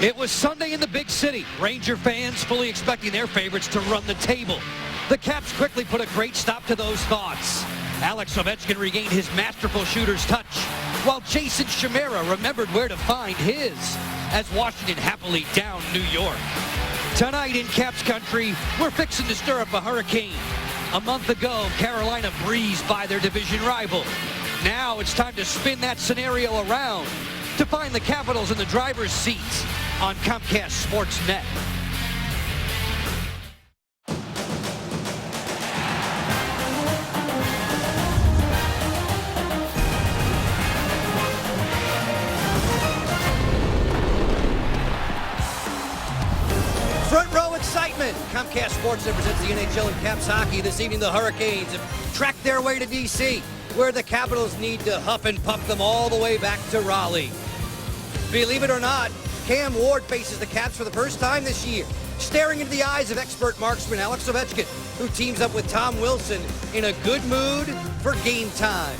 It was Sunday in the big city. Ranger fans fully expecting their favorites to run the table. The Caps quickly put a great stop to those thoughts. Alex Ovechkin regained his masterful shooter's touch, while Jason Chimera remembered where to find his as Washington happily downed New York. Tonight in Caps country, we're fixing to stir up a hurricane. A month ago, Carolina breezed by their division rival. Now it's time to spin that scenario around to find the Capitals in the driver's seats on Comcast Sportsnet. Front row excitement. Comcast Sportsnet presents the NHL and Caps hockey. This evening, the Hurricanes have tracked their way to D.C., where the Capitals need to huff and puff them all the way back to Raleigh. Believe it or not, Cam Ward faces the Caps for the first time this year, staring into the eyes of expert marksman Alex Ovechkin, who teams up with Tom Wilson in a good mood for game time.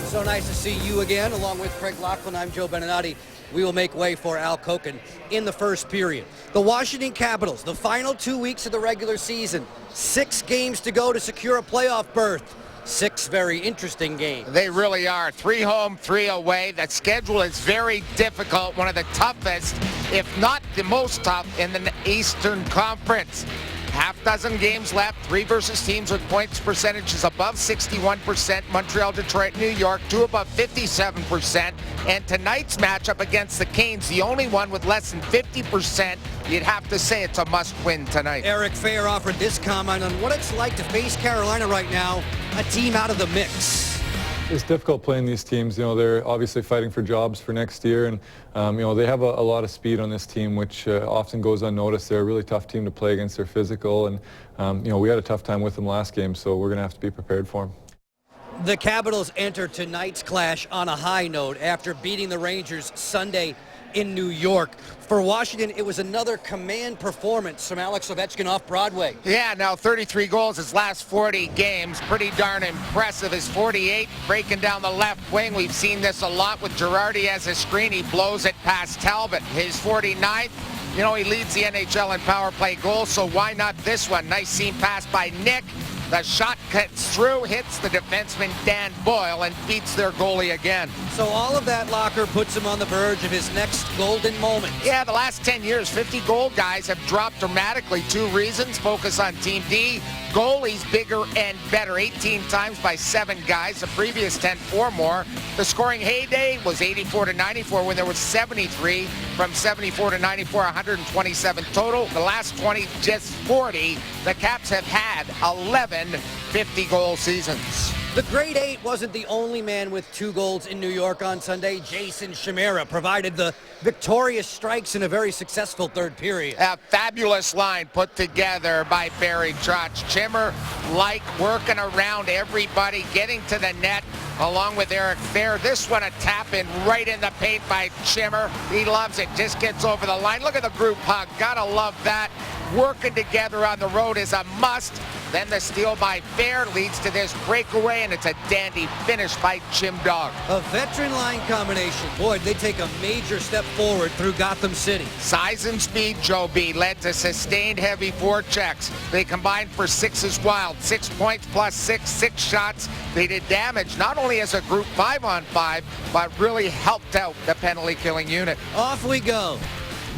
So nice to see you again. Along with Craig Laughlin, I'm Joe Beninati. We will make way for Al Koken in the first period. The Washington Capitals, the final 2 weeks of the regular season, 6 games to go to secure a playoff berth. 6 very interesting games. They really are. 3 home, 3 away. That schedule is very difficult. One of the toughest, if not the most tough, in the Eastern Conference. Half dozen games left. 3 versus teams with points percentages above 61%. Montreal, Detroit, New York, 2 above 57%. And tonight's matchup against the Canes, the only one with less than 50%. You'd have to say it's a must-win tonight. Eric Fehr offered this comment on what it's like to face Carolina right now, a team out of the mix. It's difficult playing these teams. You know, they're obviously fighting for jobs for next year, and you know, they have a lot of speed on this team, which often goes unnoticed. They're a really tough team to play against. They're physical, and you know, we had a tough time with them last game, so we're going to have to be prepared for them. The Capitals enter tonight's clash on a high note after beating the Rangers Sunday in New York. For Washington, it was another command performance from Alex Ovechkin off Broadway. Yeah, now 33 goals his last 40 games. Pretty darn impressive. His 48 breaking down the left wing. We've seen this a lot with Girardi as a screen. He blows it past Talbot. His 49th, you know, he leads the NHL in power play goals, so why not this one? Nice seam pass by Nick. The shot cuts through, hits the defenseman Dan Boyle, and beats their goalie again. So all of that, Locker, puts him on the verge of his next golden moment. Yeah, the last 10 years, 50 goal guys have dropped dramatically. 2 reasons: focus on Team D, goalies bigger and better. 18 times by 7 guys. The previous 10, 4 more. The scoring heyday was 84 to 94 when there was 73. From 74 to 94, 127 total. The last 20, just 40. The Caps have had 11 50-goal seasons. The grade 8 wasn't the only man with 2 goals in New York on Sunday. Jason Chimera provided the victorious strikes in a very successful third period. A fabulous line put together by Barry Trotz. Chimmer, like working around everybody, getting to the net, along with Eric Fehr. This one a tap in right in the paint by Chimmer. He loves it, just gets over the line. Look at the group hug, gotta love that. Working together on the road is a must. Then the steal by Fehr leads to this breakaway, and it's a dandy finish by Jim Dog. A veteran line combination. Boy, they take a major step forward through Gotham City. Size and speed, Joe B, led to sustained heavy forechecks. They combined for 6 as wild. 6 points plus 6 shots. They did damage not only as a group 5-on-5, but really helped out the penalty-killing unit. Off we go.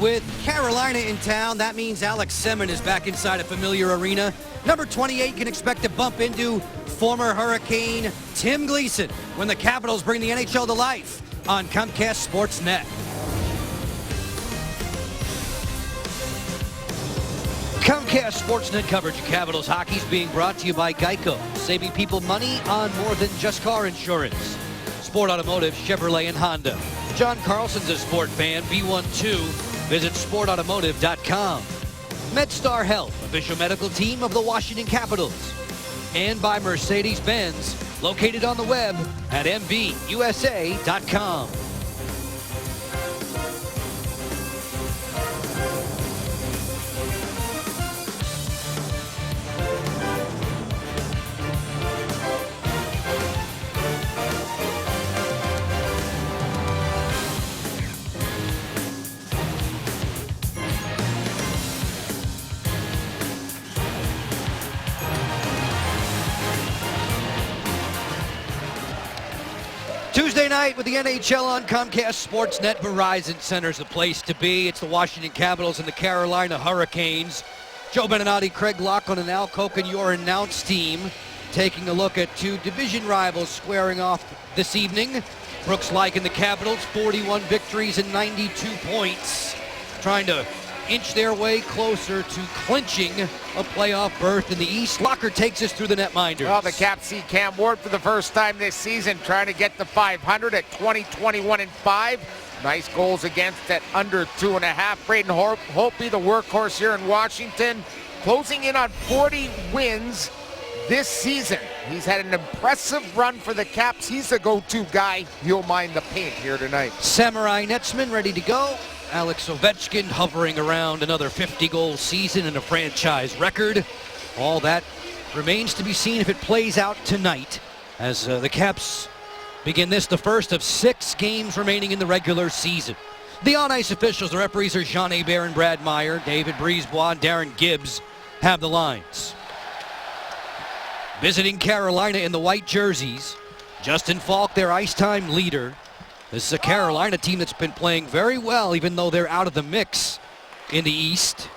With Carolina in town, that means Alex Semin is back inside a familiar arena. Number 28 can expect to bump into former Hurricane Tim Gleason when the Capitals bring the NHL to life on Comcast Sportsnet. Comcast Sportsnet coverage of Capitals hockey is being brought to you by Geico, saving people money on more than just car insurance. Sport Automotive, Chevrolet, and Honda. John Carlson's a sport fan, B12. Visit sportautomotive.com. MedStar Health, official medical team of the Washington Capitals. And by Mercedes-Benz, located on the web at mbusa.com. Tuesday night with the NHL on Comcast Sportsnet. Verizon Center's the place to be. It's the Washington Capitals and the Carolina Hurricanes. Joe Beninati, Craig Lachlan, and Al Koken, your announced team, taking a look at two division rivals squaring off this evening. Brooks Laich and the Capitals, 41 victories and 92 points, trying to inch their way closer to clinching a playoff berth in the East. Locker takes us through the netminders. Well, the Caps see Cam Ward for the first time this season, trying to get to 500 at 20-21-5. Nice goals against at under 2.5. Braden Holtby, the workhorse here in Washington, closing in on 40 wins this season. He's had an impressive run for the Caps. He's the go-to guy. He'll mind the paint here tonight. Samurai Netsman ready to go. Alex Ovechkin hovering around another 50-goal season and a franchise record. All that remains to be seen if it plays out tonight as the Caps begin this, the first of 6 games remaining in the regular season. The on-ice officials, the referees are Jean Hebert and Brad Meyer. David Brisebois and Darren Gibbs have the lines. Visiting Carolina in the white jerseys, Justin Falk, their ice time leader. This is a Carolina team that's been playing very well, even though they're out of the mix in the East.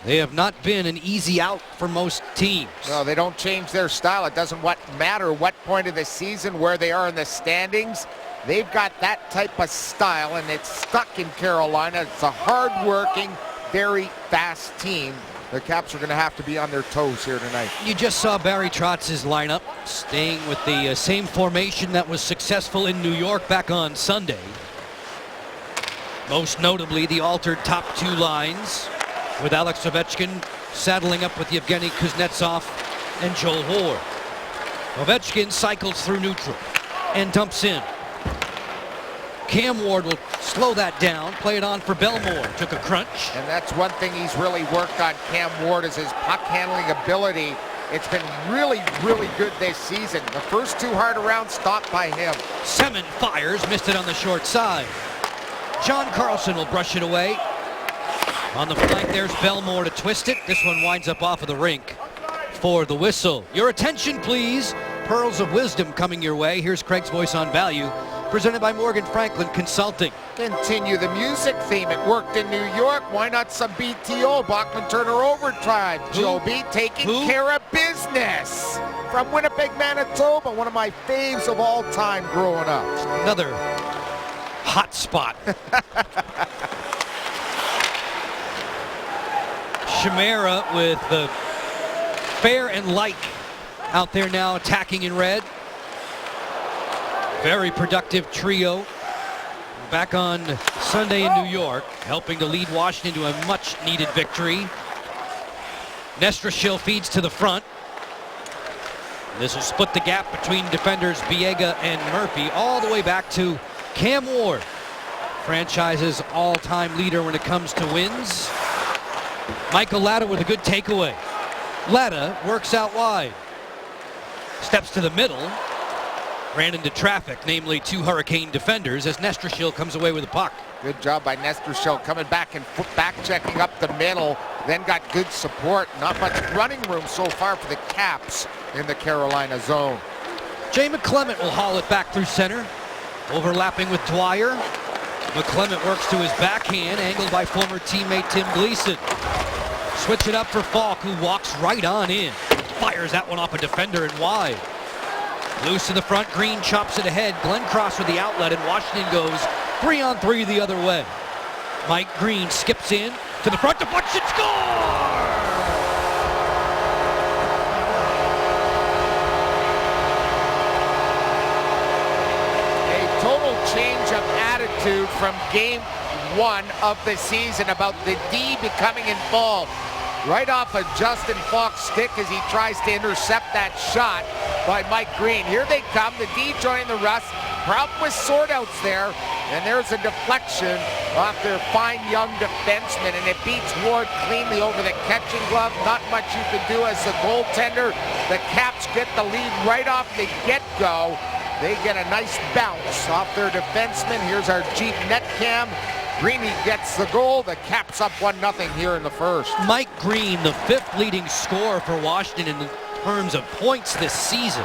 They have not been an easy out for most teams. No, they don't change their style. It doesn't matter what point of the season, where they are in the standings. They've got that type of style, and it's stuck in Carolina. It's a hard-working, very fast team. The Caps are going to have to be on their toes here tonight. You just saw Barry Trotz's lineup, staying with the same formation that was successful in New York back on Sunday. Most notably, the altered top 2 lines, with Alex Ovechkin saddling up with Yevgeny Kuznetsov and Joel Ward. Ovechkin cycles through neutral and dumps in. Cam Ward will slow that down, play it on for Bellemore. Took a crunch. And that's one thing he's really worked on, Cam Ward, is his puck handling ability. It's been really, really good this season. The first 2 hard rounds stopped by him. Semin fires, missed it on the short side. John Carlson will brush it away. On the flank, there's Bellemore to twist it. This one winds up off of the rink for the whistle. Your attention, please. Pearls of wisdom coming your way. Here's Craig's Voice on Value, presented by Morgan Franklin Consulting. Continue the music theme. It worked in New York. Why not some BTO, Bachman Turner Overdrive? Joe B taking care of business. From Winnipeg, Manitoba, one of my faves of all time growing up. Another hot spot. Chimera with the Fair and Laich out there now attacking in red. Very productive trio. Back on Sunday in New York, helping to lead Washington to a much-needed victory. Nestrashil feeds to the front. This will split the gap between defenders Biega and Murphy all the way back to Cam Ward, franchise's all-time leader when it comes to wins. Michael Latta with a good takeaway. Latta works out wide. Steps to the middle. Ran into traffic, namely 2 Hurricane defenders, as Nestrashil comes away with the puck. Good job by Nestrashil coming back and back checking up the middle. Then got good support. Not much running room so far for the Caps in the Carolina zone. Jay McClement will haul it back through center. Overlapping with Dwyer. McClement works to his backhand, angled by former teammate Tim Gleason. Switch it up for Falk, who walks right on in. Fires that one off a defender and wide. Loose in the front, Green chops it ahead. Glenn Cross with the outlet, and Washington goes 3-on-3 the other way. Mike Green skips in to the front, deflection, score! A total change of attitude from game 1 of the season about the D becoming involved. Right off of Justin Falk's stick as he tries to intercept that shot by Mike Green. Here they come, the D joining the rush. Problem with sortouts there, and there's a deflection off their fine young defenseman, and it beats Ward cleanly over the catching glove. Not much you can do as the goaltender. The Caps get the lead right off the get-go. They get a nice bounce off their defenseman. Here's our Jeep net cam. Greeny gets the goal. The Caps up 1-0 here in the first. Mike Green, the 5th leading scorer for Washington in terms of points this season,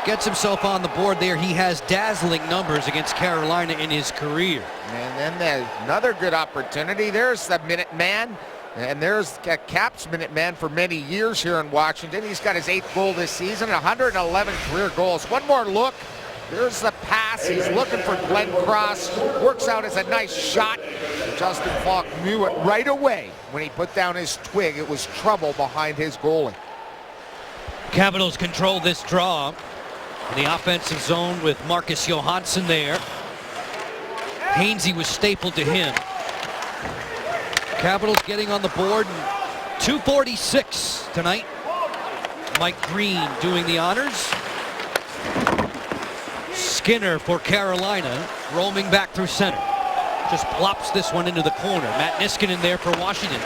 gets himself on the board there. He has dazzling numbers against Carolina in his career. And then another good opportunity. There's the Minuteman. And there's Cap's Minuteman for many years here in Washington. He's got his 8th goal this season, 111 career goals. One more look. There's the pass. He's looking for Glenn Cross. Works out as a nice shot. Justin Falk knew it right away when he put down his twig. It was trouble behind his goalie. Capitals control this draw in the offensive zone with Marcus Johansson there. Hainsey was stapled to him. Capitals getting on the board, and 2:46 tonight. Mike Green doing the honors. Skinner for Carolina, roaming back through center. Just plops this one into the corner. Matt Niskanen there for Washington.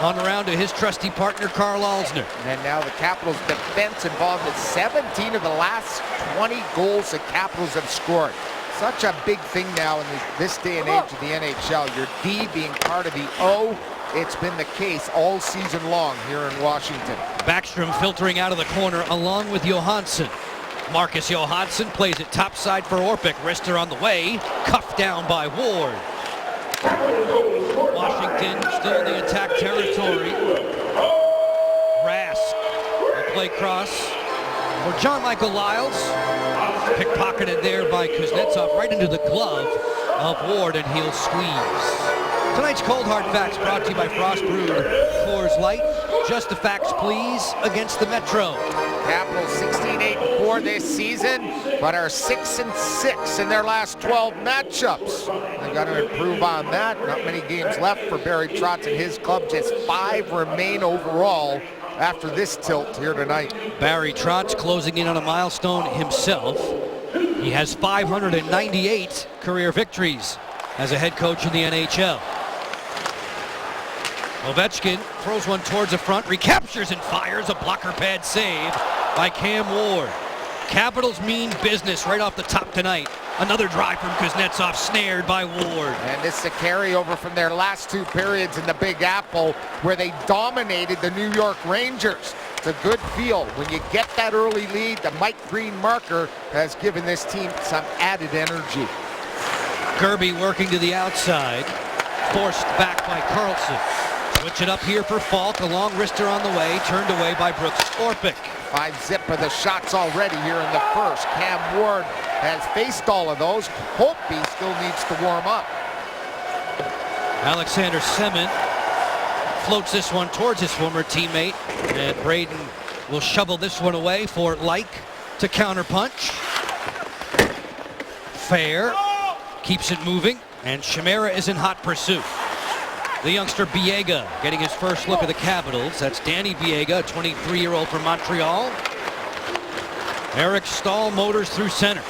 On around to his trusty partner, Carl Alsner. And now the Capitals defense involved in 17 of the last 20 goals the Capitals have scored. Such a big thing now in this day and age of the NHL. Your D being part of the O. It's been the case all season long here in Washington. Backstrom filtering out of the corner along with Johansson. Marcus Johansson plays it topside for Orpik. Rister on the way. Cuffed down by Ward. Washington still in the attack territory. Rask will play cross for John Michael Lyles. Pickpocketed there by Kuznetsov right into the glove of Ward, and he'll squeeze. Tonight's Cold Hard Facts brought to you by Frost Brewed Coors Light. Just the facts, please, against the Metro. Capitals 16-8-4 this season, but are 6-6 in their last 12 matchups. They've got to improve on that. Not many games left for Barry Trotz and his club. Just 5 remain overall after this tilt here tonight. Barry Trotz closing in on a milestone himself. He has 598 career victories as a head coach in the NHL. Ovechkin throws one towards the front, recaptures and fires a blocker pad save by Cam Ward. Capitals mean business right off the top tonight. Another drive from Kuznetsov, snared by Ward. And this is a carryover from their last 2 periods in the Big Apple, where they dominated the New York Rangers. It's a good feel when you get that early lead. The Mike Green marker has given this team some added energy. Kirby working to the outside, forced back by Carlson. Switch it up here for Falk, along Rister on the way, turned away by Brooks Orpik. 5-zip of the shots already here in the first. Cam Ward has faced all of those. Holtby still needs to warm up. Alexander Semin floats this one towards his former teammate, and Braden will shovel this one away for Like to counterpunch. Fair keeps it moving, and Chimera is in hot pursuit. The youngster Biega getting his first look at the Capitals. That's Danny Biega, a 23-year-old from Montreal. Eric Stahl motors through center.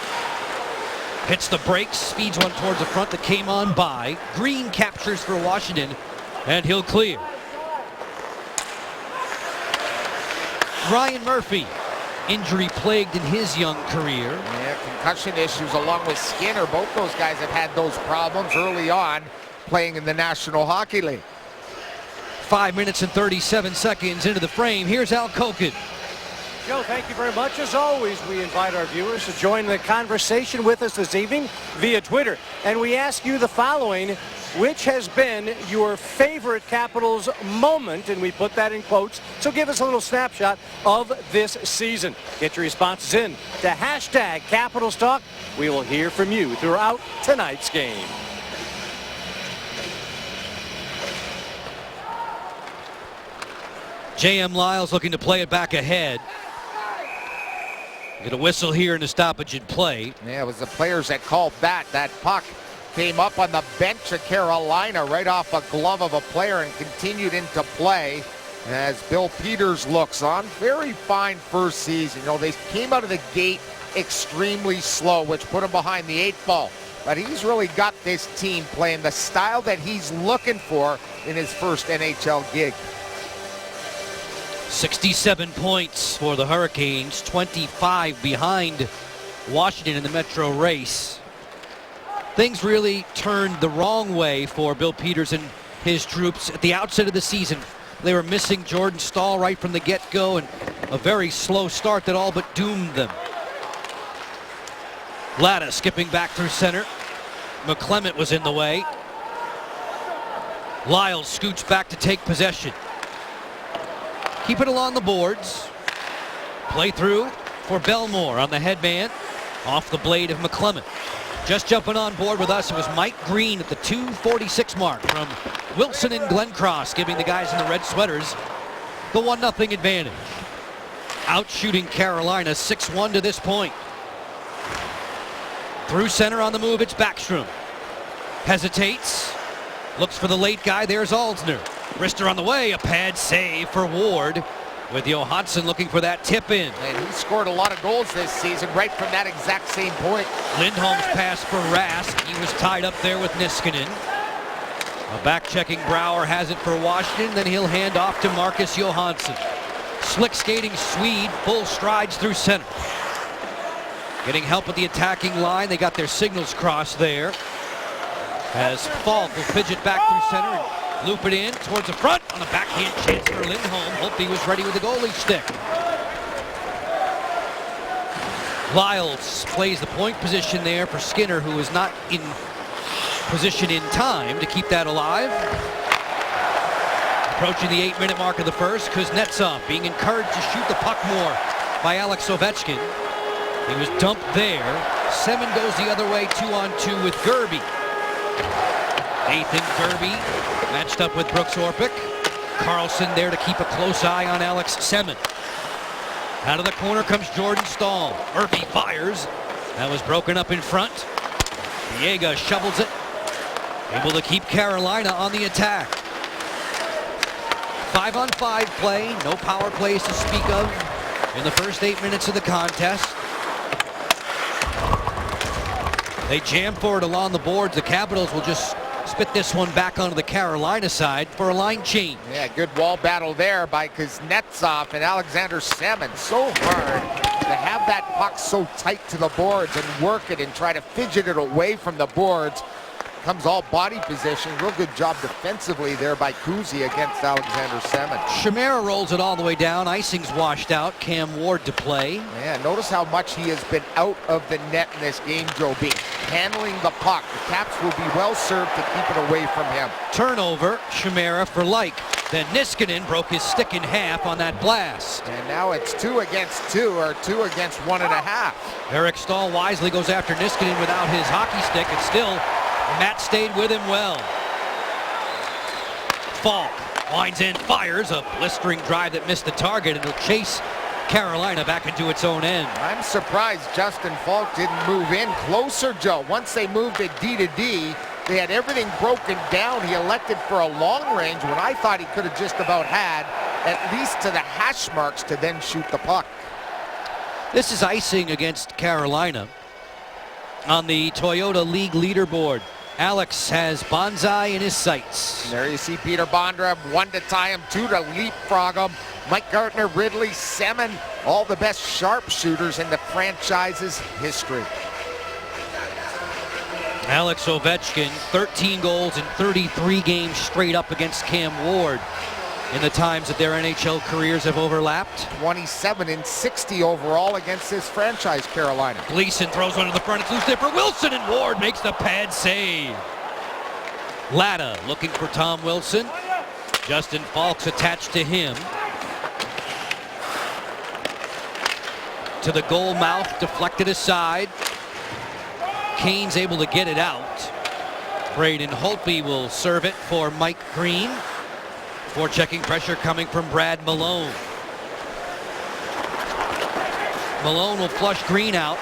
Hits the brakes, speeds one towards the front that came on by. Green captures for Washington, and he'll clear. Ryan Murphy, injury plagued in his young career. Yeah, concussion issues along with Skinner. Both those guys have had those problems early on playing in the National Hockey League. 5 minutes and 37 seconds into the frame. Here's Al Koken. Joe, thank you very much. As always, we invite our viewers to join the conversation with us this evening via Twitter. And we ask you the following: which has been your favorite Capitals moment? And we put that in quotes. So give us a little snapshot of this season. Get your responses in to hashtag Capitals Talk. We will hear from you throughout tonight's game. J.M. Lyles looking to play it back ahead. Get a whistle here in the stoppage in play. Yeah, it was the players that called that. That puck came up on the bench of Carolina right off a glove of a player and continued into play as Bill Peters looks on. Very fine first season. You know, they came out of the gate extremely slow, which put them behind the 8 ball. But he's really got this team playing the style that he's looking for in his first NHL gig. 67 points for the Hurricanes, 25 behind Washington in the Metro race. Things really turned the wrong way for Bill Peters and his troops at the outset of the season. They were missing Jordan Stahl right from the get-go, and a very slow start that all but doomed them. Latta skipping back through center. McClement was in the way. Lyles scoots back to take possession. Keep it along the boards. Play through for Belmore on the headman. Off the blade of McClement. Just jumping on board with us, it was Mike Green at the 2:46 mark from Wilson and Glencross, giving the guys in the red sweaters the 1-0 advantage. Out shooting Carolina 6-1 to this point. Through center on the move, it's Backstrom. Hesitates. Looks for the late guy. There's Alzner. Rister on the way. A pad save for Ward. With Johansson looking for that tip in. And he scored a lot of goals this season right from that exact same point. Lindholm's pass for Rask. He was tied up there with Niskanen. A back-checking Brouwer has it for Washington. Then he'll hand off to Marcus Johansson. Slick skating Swede. Full strides through center. Getting help with the attacking line. They got their signals crossed there. As Falk will fidget back through center and loop it in towards the front on a backhand chance for Lindholm. Holtby was ready with the goalie stick. Lyles plays the point position there for Skinner, who is not in position in time to keep that alive. Approaching the 8-minute mark of the first, Kuznetsov being encouraged to shoot the puck more by Alex Ovechkin. He was dumped there. Semin goes the other way, 2-on-2 with Gerby. Nathan Gerby matched up with Brooks Orpik. Carlson there to keep a close eye on Alex Semin. Out of the corner comes Jordan Staal. Murphy fires. That was broken up in front. Viega shovels it. Able to keep Carolina on the attack. 5-on-5 play. No power plays to speak of in the first 8 minutes of the contest. They jam for it along the boards. The Capitals will just spit this one back onto the Carolina side for a line change. Yeah, good wall battle there by Kuznetsov and Alexander Semin. So hard to have that puck so tight to the boards and work it and try to fidget it away from the boards. Comes all body position. Real good job defensively there by Kuzi against Alexander Semin. Chimera rolls it all the way down. Icing's washed out. Cam Ward to play. Yeah, notice how much he has been out of the net in this game, Joe B. Handling the puck. The Caps will be well served to keep it away from him. Turnover, Chimera for Like. Then Niskanen broke his stick in half on that blast. And now it's 2 against 2 or 2 against 1.5. Eric Staal wisely goes after Niskanen without his hockey stick. It's still Matt stayed with him well. Falk winds in, fires a blistering drive that missed the target, and it'll chase Carolina back into its own end. I'm surprised Justin Falk didn't move in closer, Joe. Once they moved it D to D, they had everything broken down. He elected for a long range when I thought he could have just about had at least to the hash marks to then shoot the puck. This is icing against Carolina on the Toyota League leaderboard. Alex has Bonsai in his sights. And there you see Peter Bondra, 1 to tie him, 2 to leapfrog him. Mike Gartner, Ridley, Semin, all the best sharpshooters in the franchise's history. Alex Ovechkin, 13 goals in 33 games straight up against Cam Ward in the times that their NHL careers have overlapped. 27 and 60 overall against this franchise, Carolina. Gleason throws one to the front. It's loose there for Wilson, and Ward makes the pad save. Latta looking for Tom Wilson. Justin Falk's attached to him. To the goal mouth, deflected aside. Kane's able to get it out. Braden Holtby will serve it for Mike Green. Forechecking pressure coming from Brad Malone. Malone will flush Green out.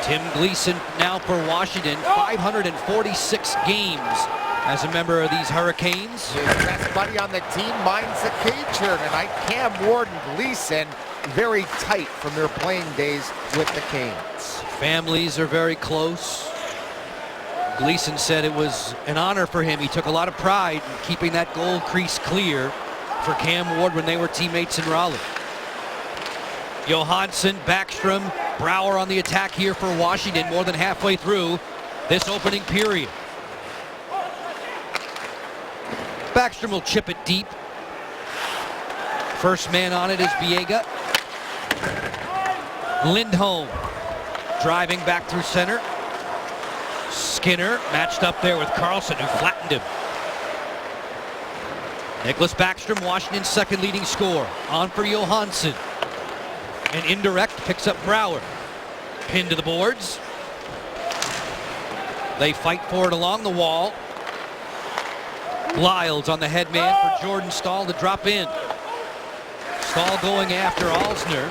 Tim Gleason now for Washington. 546 games as a member of these Hurricanes. His best buddy on the team minds the cage here tonight. Cam Ward and Gleason very tight from their playing days with the Canes. Families are very close. Gleason said it was an honor for him. He took a lot of pride in keeping that goal crease clear for Cam Ward when they were teammates in Raleigh. Johansson, Backstrom, Brouwer on the attack here for Washington, more than halfway through this opening period. Backstrom will chip it deep. First man on it is Viega. Lindholm driving back through center. Skinner matched up there with Carlson, who flattened him. Nicholas Backstrom, Washington's second leading scorer. On for Johansson. An indirect picks up Brouwer. Pinned to the boards. They fight for it along the wall. Lyles on the headman for Jordan Staal to drop in. Staal going after Alsner.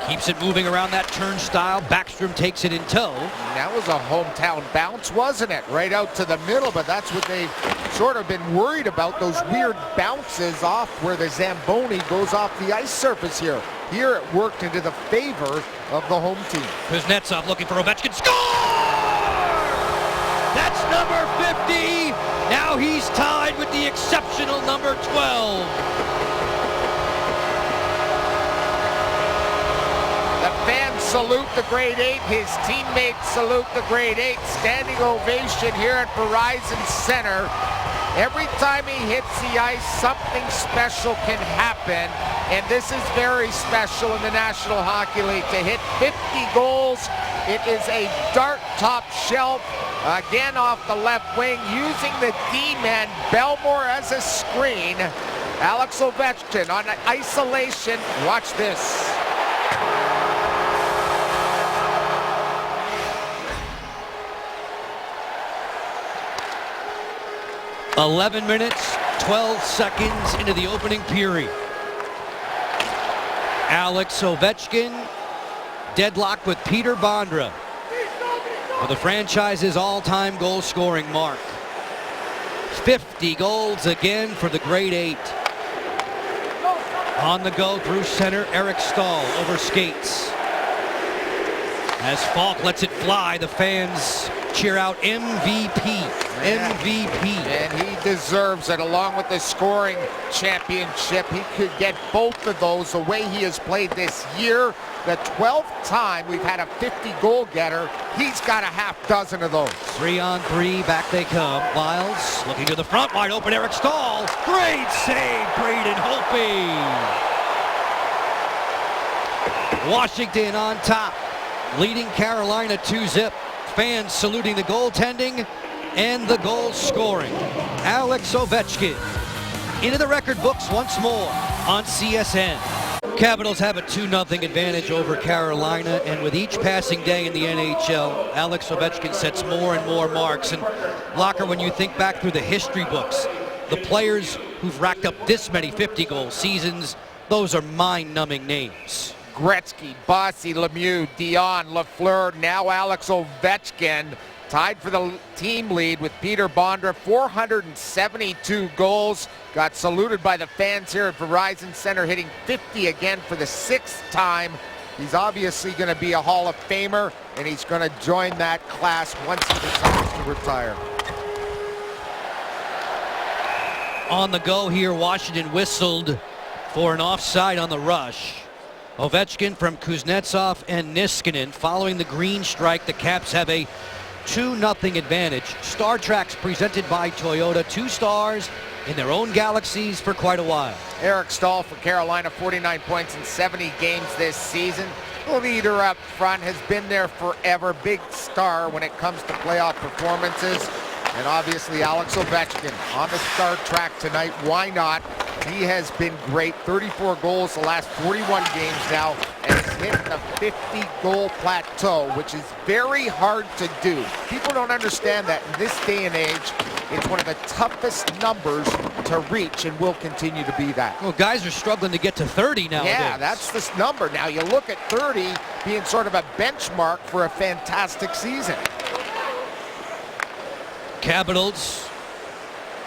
Keeps it moving around that turnstile. Backstrom takes it in tow. That was a hometown bounce, wasn't it? Right out to the middle, but that's what they've sort of been worried about, those weird bounces off where the Zamboni goes off the ice surface here. Here it worked into the favor of the home team. Kuznetsov looking for Ovechkin. Score! That's number 50. Now he's tied with the exceptional number 12. The fans salute the grade 8. His teammates salute the grade 8. Standing ovation here at Verizon Center. Every time he hits the ice, something special can happen. And this is very special in the National Hockey League. To hit 50 goals, it is a dart top shelf. Again off the left wing, using the D-man Belmore as a screen. Alex Ovechkin on isolation. Watch this. 11 minutes, 12 seconds into the opening period. Alex Ovechkin deadlocked with Peter Bondra for the franchise's all-time goal-scoring mark. 50 goals again for the grade 8. On the go through center, Eric Staal over skates. As Falk lets it fly, the fans cheer out MVP. MVP. And he deserves it, along with the scoring championship. He could get both of those the way he has played this year. The 12th time we've had a 50-goal getter. He's got a half dozen of those. 3-on-3, back they come. Lyles looking to the front, wide open, Eric Staal. Great save, Braden Holtby. Washington on top, leading Carolina 2-0. Fans saluting the goaltending and the goal scoring. Alex Ovechkin into the record books once more on CSN. Capitals have a 2-0 advantage over Carolina, and with each passing day in the NHL, Alex Ovechkin sets more and more marks. And Locker, when you think back through the history books, the players who've racked up this many 50-goal seasons, those are mind-numbing names. Gretzky, Bossy, Lemieux, Dion, Lafleur, now Alex Ovechkin, tied for the team lead with Peter Bondra, 472 goals. Got saluted by the fans here at Verizon Center, hitting 50 again for the 6th time. He's obviously going to be a Hall of Famer, and he's going to join that class once he decides to retire. On the go here, Washington whistled for an offside on the rush. Ovechkin from Kuznetsov and Niskanen. Following the green strike, the Caps have a 2-0 advantage. Star Treks presented by Toyota. 2 stars in their own galaxies for quite a while. Eric Staal for Carolina, 49 points in 70 games this season. The leader up front, has been there forever. Big star when it comes to playoff performances. And obviously Alex Ovechkin on the Star Trek tonight. Why not? He has been great. 34 goals the last 41 games now, and has hit the 50-goal plateau, which is very hard to do. People don't understand that in this day and age. It's one of the toughest numbers to reach, and will continue to be that. Well, guys are struggling to get to 30 nowadays. Yeah, that's this number. Now you look at 30 being sort of a benchmark for a fantastic season. Capitals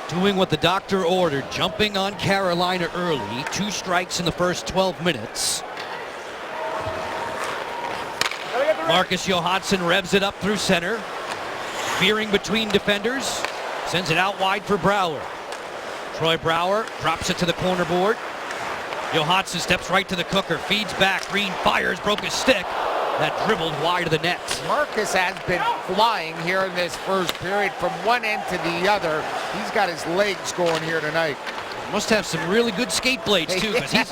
doing what the doctor ordered, jumping on Carolina early. 2 strikes in the first 12 minutes. Marcus Johansson revs it up through center. Veering between defenders. Sends it out wide for Brouwer. Troy Brouwer drops it to the corner board. Johansson steps right to the cooker. Feeds back. Green fires. Broke his stick. That dribbled wide of the net. Marcus has been flying here in this first period from one end to the other. He's got his legs going here tonight. Must have some really good skate blades too, because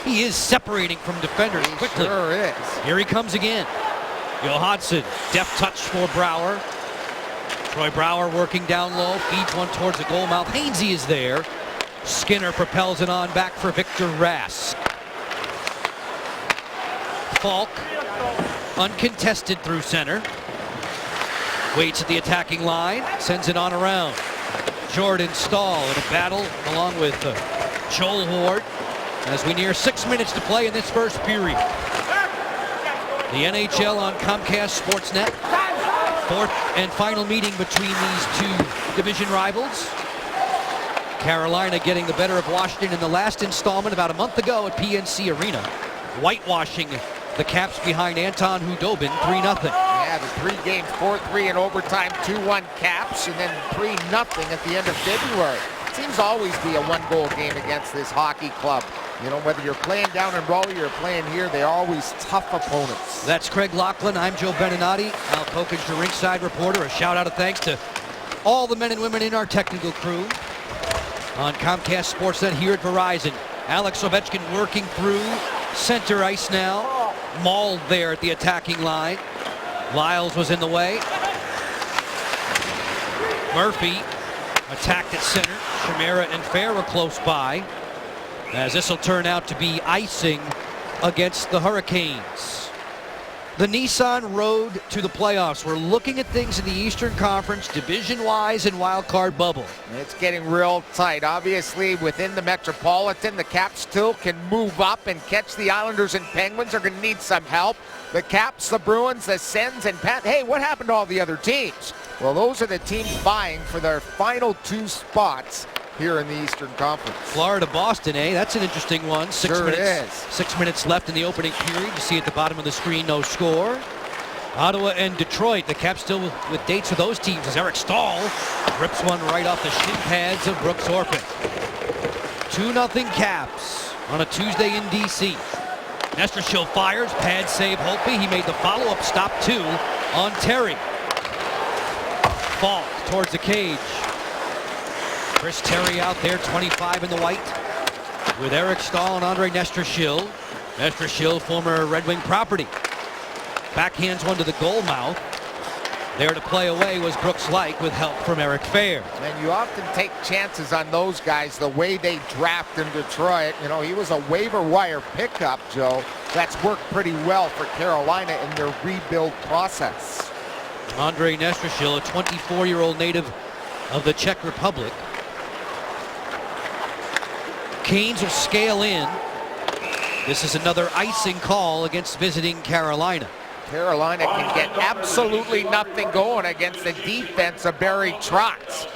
he is separating from defenders quickly. Sure is. Here he comes again. Johansson, deft touch for Brouwer. Troy Brouwer working down low, feeds one towards the goal mouth. Hainsey is there. Skinner propels it on back for Victor Rask. Falk, uncontested through center. Waits at the attacking line, sends it on around. Jordan Staal in a battle along with Joel Ward as we near 6 minutes to play in this first period. The NHL on Comcast Sportsnet. Fourth and final meeting between these two division rivals. Carolina getting the better of Washington in the last installment about a month ago at PNC Arena. Whitewashing the Caps behind Anton Hudobin 3-0. Yeah, the 3 games, 4-3 in overtime, 2-1 Caps, and then 3-0 at the end of February. It seems always be a 1-goal game against this hockey club. You know, whether you're playing down in Raleigh or playing here, they're always tough opponents. That's Craig Laughlin. I'm Joe Beninati. Al Kokich, the Rinkside reporter. A shout out of thanks to all the men and women in our technical crew on Comcast Sportsnet here at Verizon. Alex Ovechkin working through center ice now. Mauled there at the attacking line. Lyles was in the way. Murphy attacked at center. Chimera and Fair were close by, as this will turn out to be icing against the Hurricanes. The Nissan road to the playoffs. We're looking at things in the Eastern Conference, division-wise and wild card bubble. It's getting real tight. Obviously, within the Metropolitan, the Caps still can move up and catch the Islanders and Penguins. Are going to need some help. The Caps, the Bruins, the Sens, and Hey, what happened to all the other teams? Well, those are the teams vying for their final 2 spots here in the Eastern Conference. Florida-Boston, That's an interesting one. 6 Sure minutes. is. 6 minutes left in the opening period. You see at the bottom of the screen, no score. Ottawa and Detroit, the Caps still with dates for those teams as Eric Staal rips one right off the shin pads of Brooks Orpik. 2-0 Caps on a Tuesday in D.C. Nestershil fires, pad save Holtby. He made the follow-up stop too on Terry. Falk towards the cage. Chris Terry out there, 25 in the white, with Eric Staal and Andre Nestershil. Nestershil, former Red Wing property. Backhands one to the goal mouth. There to play away was Brooks Laich with help from Eric Fair. And you often take chances on those guys the way they draft in Detroit. You know, he was a waiver wire pickup, Joe. That's worked pretty well for Carolina in their rebuild process. Andre Nestershil, a 24-year-old native of the Czech Republic. Canes will scale in. This is another icing call against visiting Carolina. Carolina can get absolutely nothing going against the defense of Barry Trotz.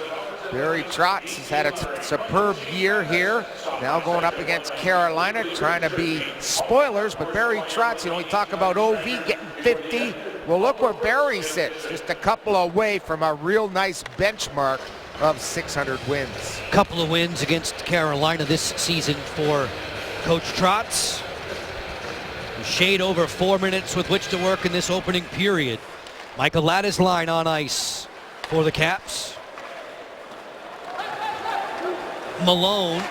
Barry Trotz has had a superb year here. Now going up against Carolina, trying to be spoilers, but Barry Trotz, you know, we talk about OV getting 50. Well, look where Barry sits, just a couple away from a real nice benchmark of 600 wins. Couple of wins against Carolina this season for Coach Trotz. A shade over 4 minutes with which to work in this opening period. Michael Ladisline on ice for the Caps. Malone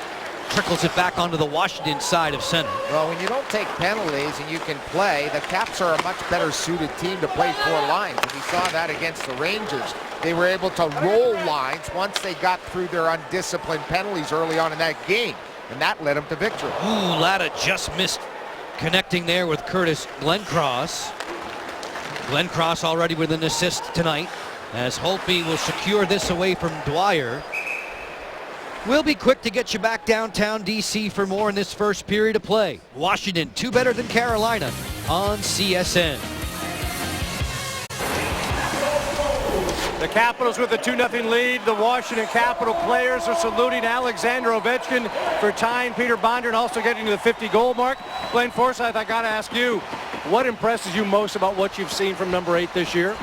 trickles it back onto the Washington side of center. Well, when you don't take penalties and you can play, the Caps are a much better suited team to play 4 lines. And we saw that against the Rangers. They were able to roll lines once they got through their undisciplined penalties early on in that game. And that led them to victory. Ooh, Latta just missed connecting there with Curtis Glencross. Glencross already with an assist tonight, as Holtby will secure this away from Dwyer. We'll be quick to get you back downtown D.C. for more in this first period of play. Washington, 2 better than Carolina on CSN. The Capitals with a 2-0 lead. The Washington Capital players are saluting Alexander Ovechkin for tying Peter Bondra and also getting to the 50-goal mark. Blaine Forsythe, I got to ask you, what impresses you most about what you've seen from number 8 this year?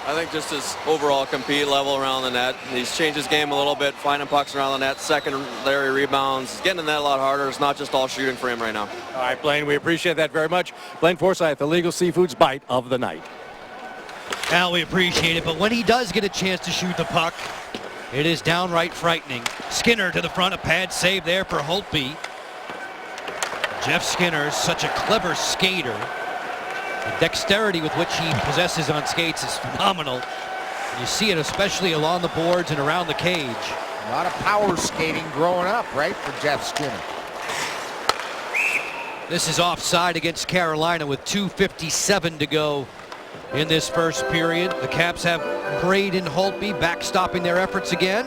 I think just his overall compete level around the net. He's changed his game a little bit, finding pucks around the net, secondary rebounds. He's getting the net a lot harder. It's not just all shooting for him right now. All right, Blaine, we appreciate that very much. Blaine Forsythe, the Legal Seafoods Bite of the night. Al, we appreciate it, but when he does get a chance to shoot the puck, it is downright frightening. Skinner to the front, a pad save there for Holtby. Jeff Skinner, such a clever skater. The dexterity with which he possesses on skates is phenomenal. You see it especially along the boards and around the cage. A lot of power skating growing up, right, for Jeff Skinner. This is offside against Carolina with 2:57 to go in this first period. The Caps have Braden Holtby backstopping their efforts again.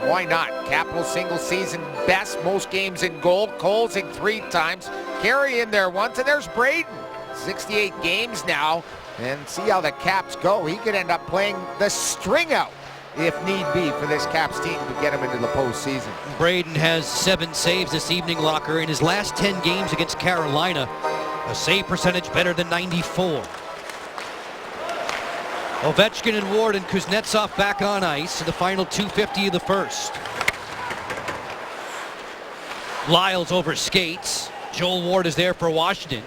Why not? Capital single season best, most games in goal. Kolzig 3 times. Carey in there once, and there's Braden. 68 games now, and see how the Caps go. He could end up playing the string out if need be for this Caps team to get him into the postseason. Braden has 7 saves this evening, Locker. In his last 10 games against Carolina, a save percentage better than 94. Ovechkin and Ward and Kuznetsov back on ice in the final 2:50 of the first. Lyles over skates. Joel Ward is there for Washington,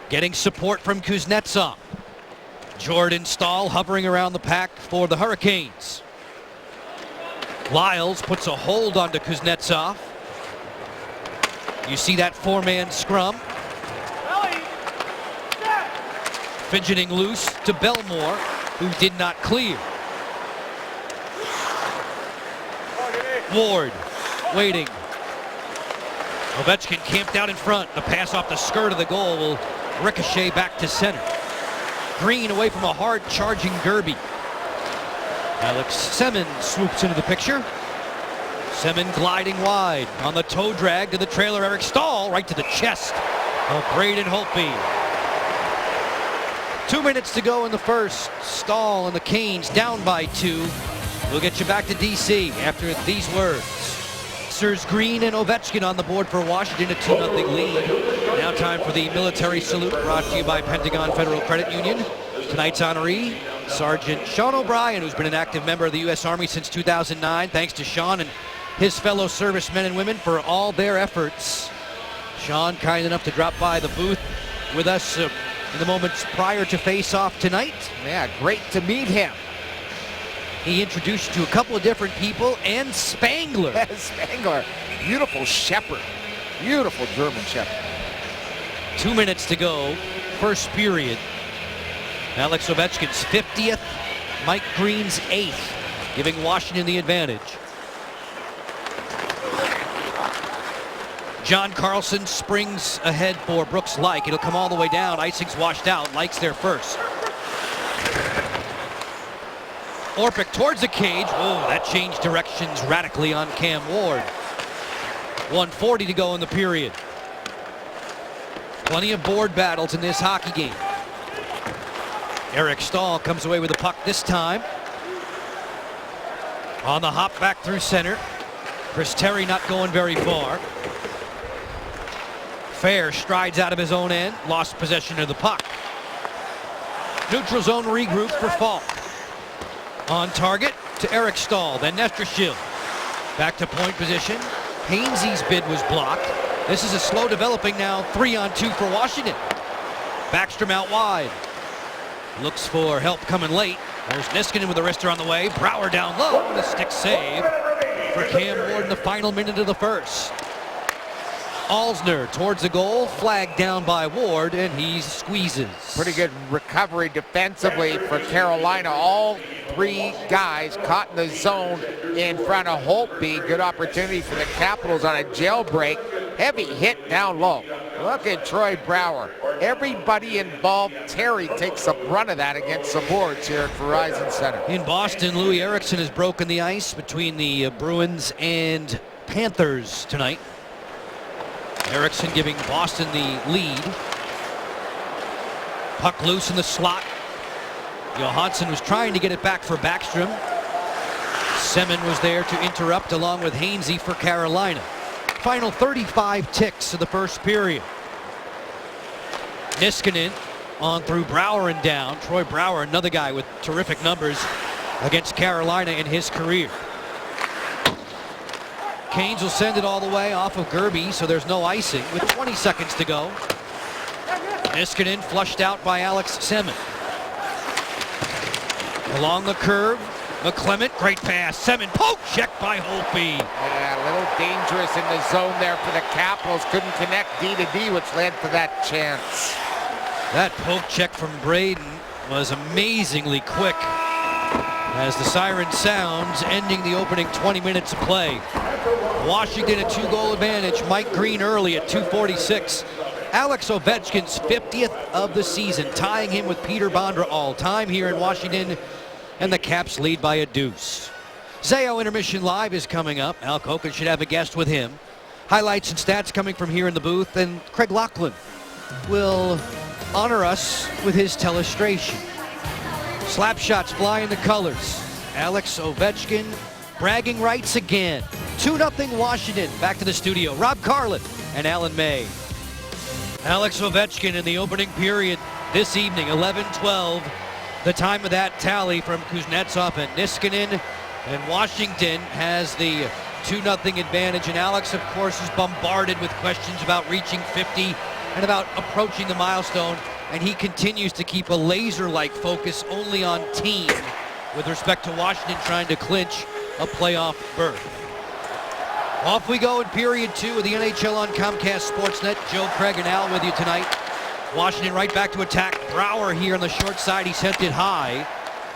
getting support from Kuznetsov. Jordan Staal hovering around the pack for the Hurricanes. Lyles puts a hold onto Kuznetsov. You see that 4-man scrum. Fidgeting loose to Belmore, who did not clear. Ward waiting. Ovechkin camped out in front. The pass off the skirt of the goal will ricochet back to center. Green away from a hard charging Gerby. Alex Semin swoops into the picture. Semin gliding wide on the toe drag to the trailer. Eric Staal right to the chest of Braden Holtby. 2 minutes to go in the first. Staal and the Canes down by 2. We'll get you back to DC after these words. Sirs Green and Ovechkin on the board for Washington, a 2-0 lead. Now time for the military salute brought to you by Pentagon Federal Credit Union. Tonight's honoree, Sergeant Sean O'Brien, who's been an active member of the U.S. Army since 2009. Thanks to Sean and his fellow servicemen and women for all their efforts. Sean, kind enough to drop by the booth with us in the moments prior to face-off tonight. Yeah, great to meet him. He introduced you to a couple of different people and Spangler. Spangler, beautiful shepherd. Beautiful German shepherd. 2 minutes to go, first period. Alex Ovechkin's 50th, Mike Green's 8th, giving Washington the advantage. John Carlson springs ahead for Brooks Laich. It'll come all the way down. Icing's washed out. Laich's there first. Orpik towards the cage. Oh, that changed directions radically on Cam Ward. 1:40 to go in the period. Plenty of board battles in this hockey game. Eric Staal comes away with the puck this time. On the hop back through center. Chris Terry not going very far. Fair strides out of his own end. Lost possession of the puck. Neutral zone regroup for Falk. On target to Eric Staal, then Nestershil. Back to point position. Hainsey's bid was blocked. This is a slow developing now 3-on-2 for Washington. Backstrom out wide. Looks for help coming late. There's Niskanen with the wrister on the way. Brouwer down low and a stick save for Cam Ward in the final minute of the first. Alsner towards the goal, flagged down by Ward, and he squeezes. Pretty good recovery defensively for Carolina. All 3 guys caught in the zone in front of Holtby. Good opportunity for the Capitals on a jailbreak. Heavy hit down low. Look at Troy Brouwer. Everybody involved. Terry takes the brunt of that against the boards here at Verizon Center. In Boston, Louis Eriksson has broken the ice between the Bruins and Panthers tonight. Eriksson giving Boston the lead. Puck loose in the slot. Johansson was trying to get it back for Backstrom. Semin was there to interrupt along with Hainsey for Carolina. Final 35 ticks of the first period. Niskanen on through Brouwer and down. Troy Brouwer, another guy with terrific numbers against Carolina in his career. Canes will send it all the way off of Gerby, so there's no icing with 20 seconds to go. Niskanen flushed out by Alex Semin. Along the curve, McClement, great pass. Semin, poke check by Holtby. Yeah, a little dangerous in the zone there for the Capitals. Couldn't connect D to D, which led to that chance. That poke check from Braden was amazingly quick as the siren sounds, ending the opening 20 minutes of play. Washington a 2-goal advantage. Mike Green early at 2:46. Alex Ovechkin's 50th of the season, tying him with Peter Bondra all-time here in Washington, and the Caps lead by a deuce. Zayo Intermission Live is coming up. Al Koken should have a guest with him. Highlights and stats coming from here in the booth, and Craig Laughlin will honor us with his telestration. Slap shots flying the colors. Alex Ovechkin bragging rights again. 2-0 Washington. Back to the studio. Rob Carlin and Alan May. Alex Ovechkin in the opening period this evening, 11-12. The time of that tally from Kuznetsov and Niskanen. And Washington has the 2-0 advantage. And Alex, of course, is bombarded with questions about reaching 50 and about approaching the milestone. And he continues to keep a laser-like focus only on team with respect to Washington trying to clinch a playoff berth. Off we go in period 2 of the NHL on Comcast Sportsnet. Joe, Craig, and Al with you tonight. Washington right back to attack. Brouwer here on the short side. He sent it high.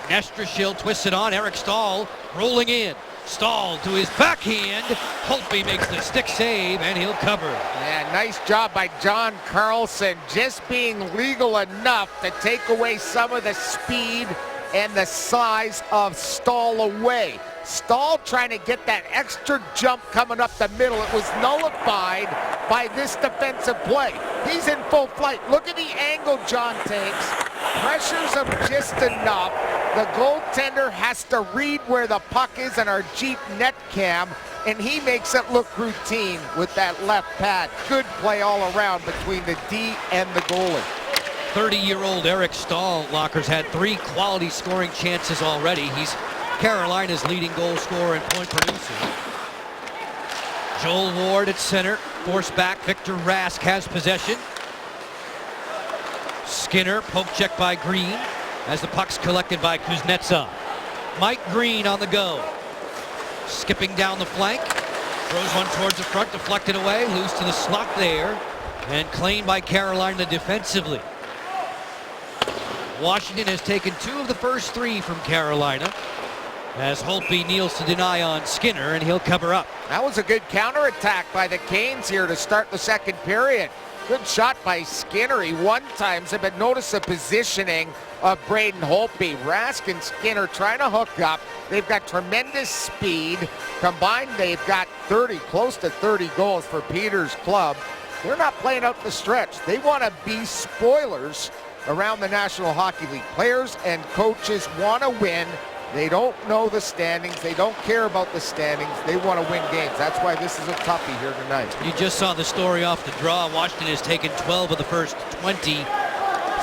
Nestrashil twists it on. Eric Stahl rolling in. Stahl to his backhand. Holtby makes the stick save, and he'll cover. Yeah, nice job by John Carlson, just being legal enough to take away some of the speed and the size of Stahl away. Stahl trying to get that extra jump coming up the middle. It was nullified by this defensive play. He's in full flight. Look at the angle John takes. Pressures him just enough. The goaltender has to read where the puck is in our Jeep net cam, and he makes it look routine with that left pad. Good play all around between the D and the goalie. 30-year-old Eric Stahl, Lockers, had 3 quality scoring chances already. He's Carolina's leading goal scorer and point producer. Joel Ward at center, forced back. Victor Rask has possession. Skinner, poke check by Green as the puck's collected by Kuznetsov. Mike Green on the go. Skipping down the flank. Throws one towards the front, deflected away, loose to the slot there, and claimed by Carolina defensively. Washington has taken 2 of the first 3 from Carolina as Holtby kneels to deny on Skinner, and he'll cover up. That was a good counterattack by the Canes here to start the second period. Good shot by Skinner. He one-times it, but notice the positioning of Braden Holtby. Rask and Skinner trying to hook up. They've got tremendous speed. Combined, they've got close to 30 goals for Peter's club. They're not playing out the stretch. They want to be spoilers around the National Hockey League. Players and coaches want to win. They don't know the standings. They don't care about the standings. They want to win games. That's why this is a toughie here tonight. You just saw the story off the draw. Washington has taken 12 of the first 20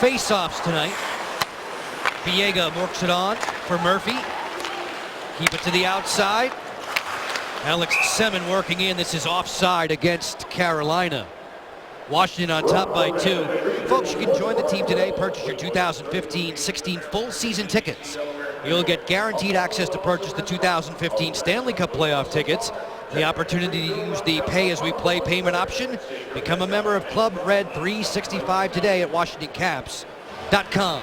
face-offs tonight. Biega works it on for Murphy. Keep it to the outside. Alex Semin working in. This is offside against Carolina. Washington on top by 2. Folks, you can join the team today. Purchase your 2015-16 full season tickets. You'll get guaranteed access to purchase the 2015 Stanley Cup playoff tickets, the opportunity to use the pay-as-we-play payment option. Become a member of Club Red 365 today at WashingtonCaps.com.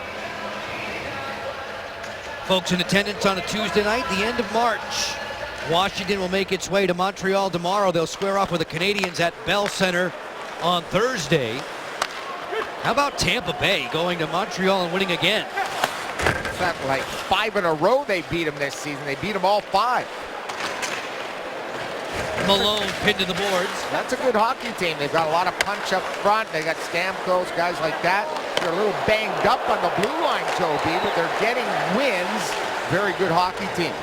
Folks in attendance on a Tuesday night, the end of March. Washington will make its way to Montreal tomorrow. They'll square off with the Canadiens at Bell Center on Thursday. How about Tampa Bay going to Montreal and winning again? It's not like 5 in a row they beat them this season. They beat them all 5. Malone pinned to the boards. That's a good hockey team. They've got a lot of punch up front. They got Stamkos, guys like that. They're a little banged up on the blue line, Toby, but they're getting wins. Very good hockey team.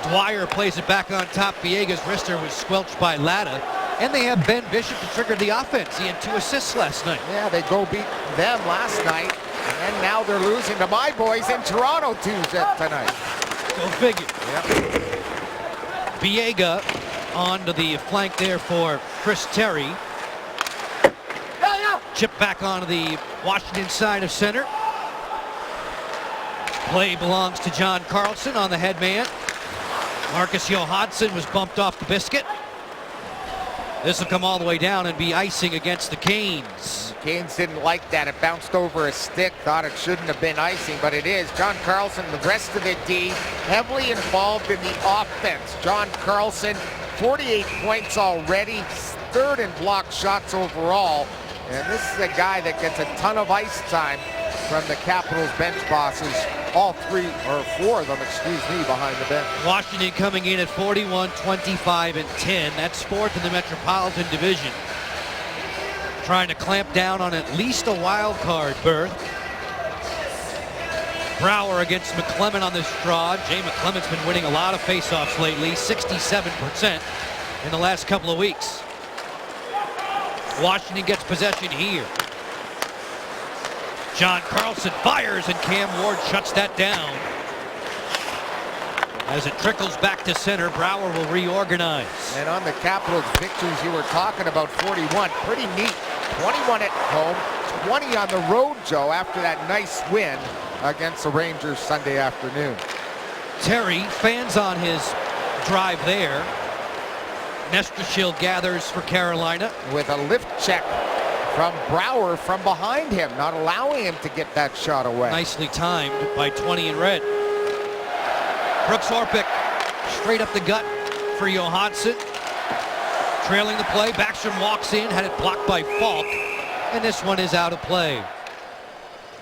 Dwyer plays it back on top. Viega's wrister was squelched by Latta. And they have Ben Bishop to trigger the offense. He had 2 assists last night. Yeah, they go beat them last night. And now they're losing to my boys in Toronto Tuesday tonight. Go figure. Yep. Biega onto the flank there for Chris Terry. Chip back onto the Washington side of center. Play belongs to John Carlson on the headman. Marcus Johansson was bumped off the biscuit. This will come all the way down and be icing against the Canes. Canes didn't like that. It bounced over a stick. Thought it shouldn't have been icing, but it is. John Carlson, the rest of the D, heavily involved in the offense. John Carlson, 48 points already, third in block shots overall. And this is a guy that gets a ton of ice time from the Capitals bench bosses. All four of them, behind the bench. Washington coming in at 41, 25, and 10. That's fourth in the Metropolitan Division. Trying to clamp down on at least a wild card berth. Brouwer against McClement on this draw. Jay McClement's been winning a lot of faceoffs lately, 67% in the last couple of weeks. Washington gets possession here. John Carlson fires and Cam Ward shuts that down. As it trickles back to center, Brouwer will reorganize. And on the Capitals victories you were talking about, 41, pretty neat. 21 at home, 20 on the road, Joe, after that nice win against the Rangers Sunday afternoon. Terry fans on his drive there. Nestrashil gathers for Carolina. With a lift check from Brouwer from behind him, not allowing him to get that shot away. Nicely timed by 20 in red. Brooks Orpik straight up the gut for Johansson. Trailing the play, Backstrom walks in, had it blocked by Falk, and this one is out of play.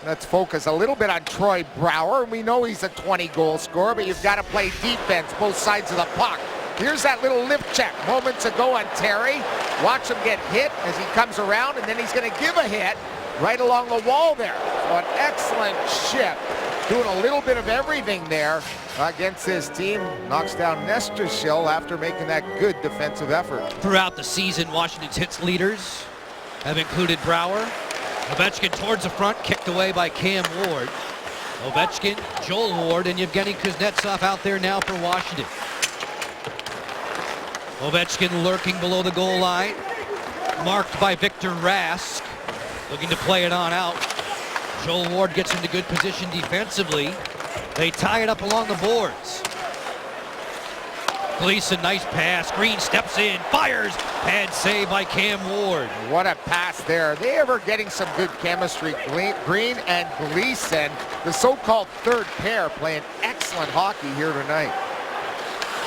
Let's focus a little bit on Troy Brouwer. We know he's a 20-goal scorer, but you've got to play defense both sides of the puck. Here's that little lift check moments ago on Terry. Watch him get hit as he comes around, and then he's going to give a hit right along the wall there. So an excellent shift, doing a little bit of everything there against this team. Knocks down Nestrashil after making that good defensive effort. Throughout the season, Washington's hits leaders have included Brouwer. Ovechkin towards the front, kicked away by Cam Ward. Ovechkin, Joel Ward, and Yevgeny Kuznetsov out there now for Washington. Ovechkin lurking below the goal line, marked by Victor Rask, looking to play it on out. Joel Ward gets into good position defensively. They tie it up along the boards. Gleason, nice pass. Green steps in, fires. Bad save by Cam Ward. What a pass there. They ever getting some good chemistry. Green and Gleason, the so-called third pair, playing excellent hockey here tonight.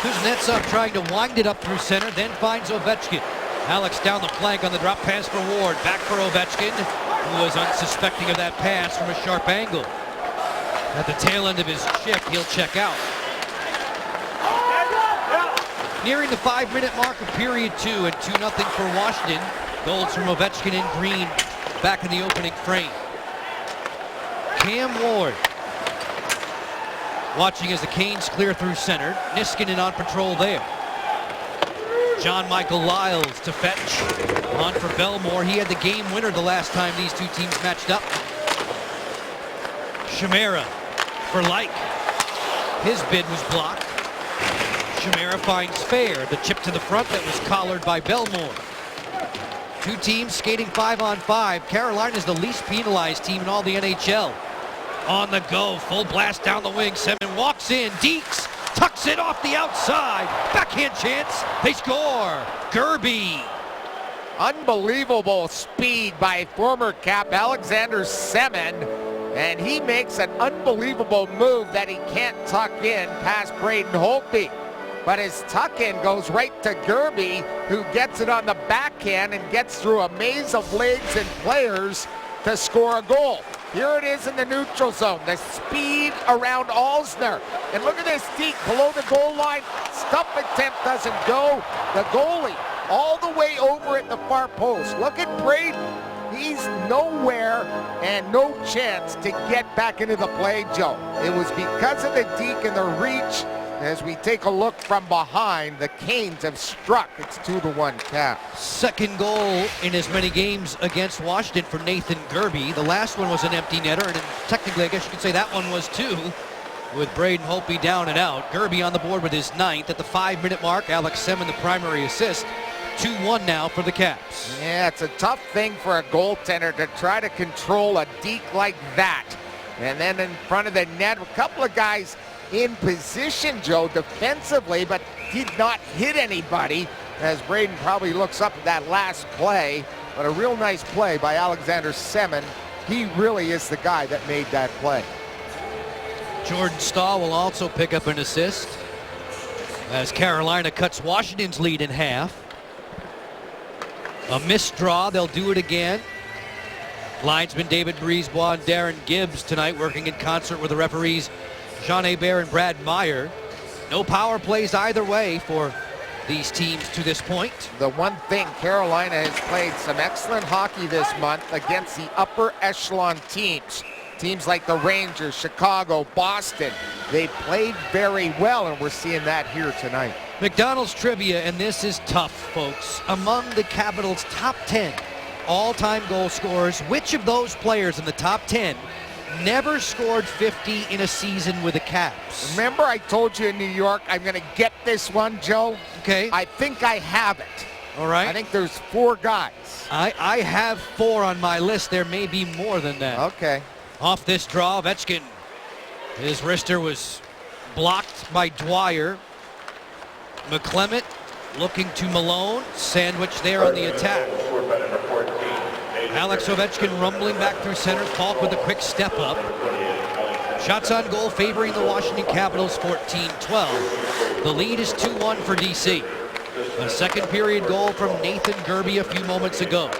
Kuznetsov trying to wind it up through center, then finds Ovechkin. Alex down the flank on the drop pass for Ward. Back for Ovechkin, who was unsuspecting of that pass from a sharp angle. At the tail end of his shift, he'll check out. Nearing the 5-minute mark of period 2 and 2-0 for Washington. Goals from Ovechkin and Green back in the opening frame. Cam Ward watching as the Canes clear through center. Niskanen on patrol there. John Michael Lyles to fetch. On for Belmore. He had the game winner the last time these two teams matched up. Chimera for Like. His bid was blocked. Chimera finds Fair. The chip to the front that was collared by Belmore. Two teams skating 5-on-5. Carolina is the least penalized team in all the NHL. On the go, full blast down the wing. Seven walks in. Deeks tucks it off the outside. Backhand chance. They score. Gerby. Unbelievable speed by former Cap Alexander Semin. And he makes an unbelievable move that he can't tuck in past Braden Holtby. But his tuck-in goes right to Gerby, who gets it on the backhand and gets through a maze of legs and players to score a goal. Here it is in the neutral zone. The speed around Alzner. And look at this Deke below the goal line. Stuff attempt doesn't go. The goalie all the way over at the far post. Look at Braden. He's nowhere and no chance to get back into the play, Joe. It was because of the Deke and the reach. As we take a look from behind, the Canes have struck. It's 2-1 Cap. Second goal in as many games against Washington for Nathan Gerby. The last one was an empty netter, and technically I guess you could say that one was too, with Braden Holtby down and out. Gerby on the board with his 9th. At the 5-minute mark, Alex Semin the primary assist. 2-1 now for the Caps. Yeah, it's a tough thing for a goaltender to try to control a deke like that. And then in front of the net, a couple of guys in position, Joe, defensively, but did not hit anybody. as Braden probably looks up at that last play. But a real nice play by Alexander Semin. He really is the guy that made that play. Jordan Stahl will also pick up an assist as Carolina cuts Washington's lead in half. A missed draw, they'll do it again. Linesman David Brisebois and Darren Gibbs tonight working in concert with the referees Jean Hebert and Brad Meyer. No power plays either way for these teams to this point. The one thing, Carolina has played some excellent hockey this month against the upper echelon teams. Teams like the Rangers, Chicago, Boston. They played very well, and we're seeing that here tonight. McDonald's trivia, and this is tough, folks. Among the Capitals' top 10 all-time goal scorers, which of those players in the top 10 never scored 50 in a season with the Caps? Remember I told you in New York, I'm going to get this one, Joe? Okay. I think I have it. All right. I think there's 4 guys. I have 4 on my list. There may be more than that. Okay. Off this draw, Ovechkin. His wrister was blocked by Dwyer. McClement looking to Malone. Sandwich there on the attack. Alex Ovechkin rumbling back through center. Falk with a quick step up. Shots on goal favoring the Washington Capitals 14-12. The lead is 2-1 for DC. A second period goal from Nathan Gerby a few moments ago.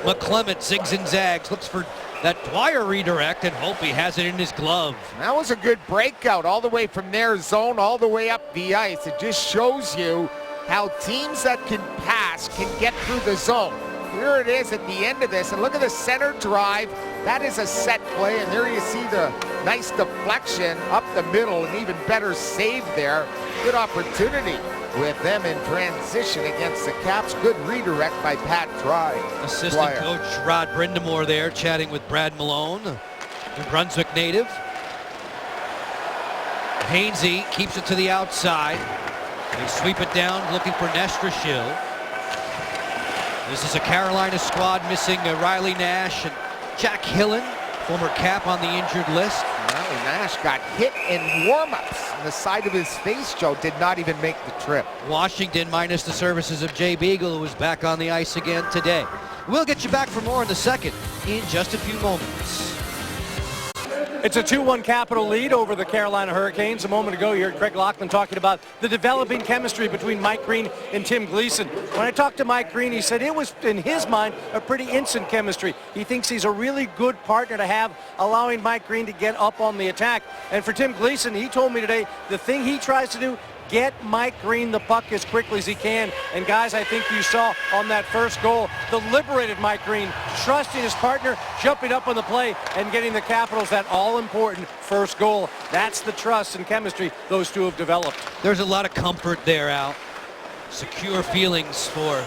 McClement zigs and zags, looks for that Dwyer redirect, and Holtby has it in his glove. That was a good breakout all the way from their zone all the way up the ice. It just shows you how teams that can pass can get through the zone. Here it is at the end of this, and look at the center drive. That is a set play, and there you see the nice deflection up the middle, and even better save there. Good opportunity with them in transition against the Caps. Good redirect by Pat Dwyer. Assistant coach Rod Brindamore there chatting with Brad Malone, New Brunswick native. Hainsey keeps it to the outside. They sweep it down looking for Nestrashil. This is a Carolina squad missing Riley Nash and Jack Hillen, former Cap on the injured list. Riley Nash got hit in warm-ups on the side of his face, Joe. Did not even make the trip. Washington minus the services of Jay Beagle, who is back on the ice again today. We'll get you back for more in the second in just a few moments. It's a 2-1 Capital lead over the Carolina Hurricanes. A moment ago, you heard Craig Laughlin talking about the developing chemistry between Mike Green and Tim Gleason. When I talked to Mike Green, he said it was, in his mind, a pretty instant chemistry. He thinks he's a really good partner to have, allowing Mike Green to get up on the attack. And for Tim Gleason, he told me today, the thing he tries to do, get Mike Green the puck as quickly as he can. And guys, I think you saw on that first goal, the liberated Mike Green, trusting his partner, jumping up on the play, and getting the Capitals that all-important first goal. That's the trust and chemistry those two have developed. There's a lot of comfort there, Al. Secure feelings for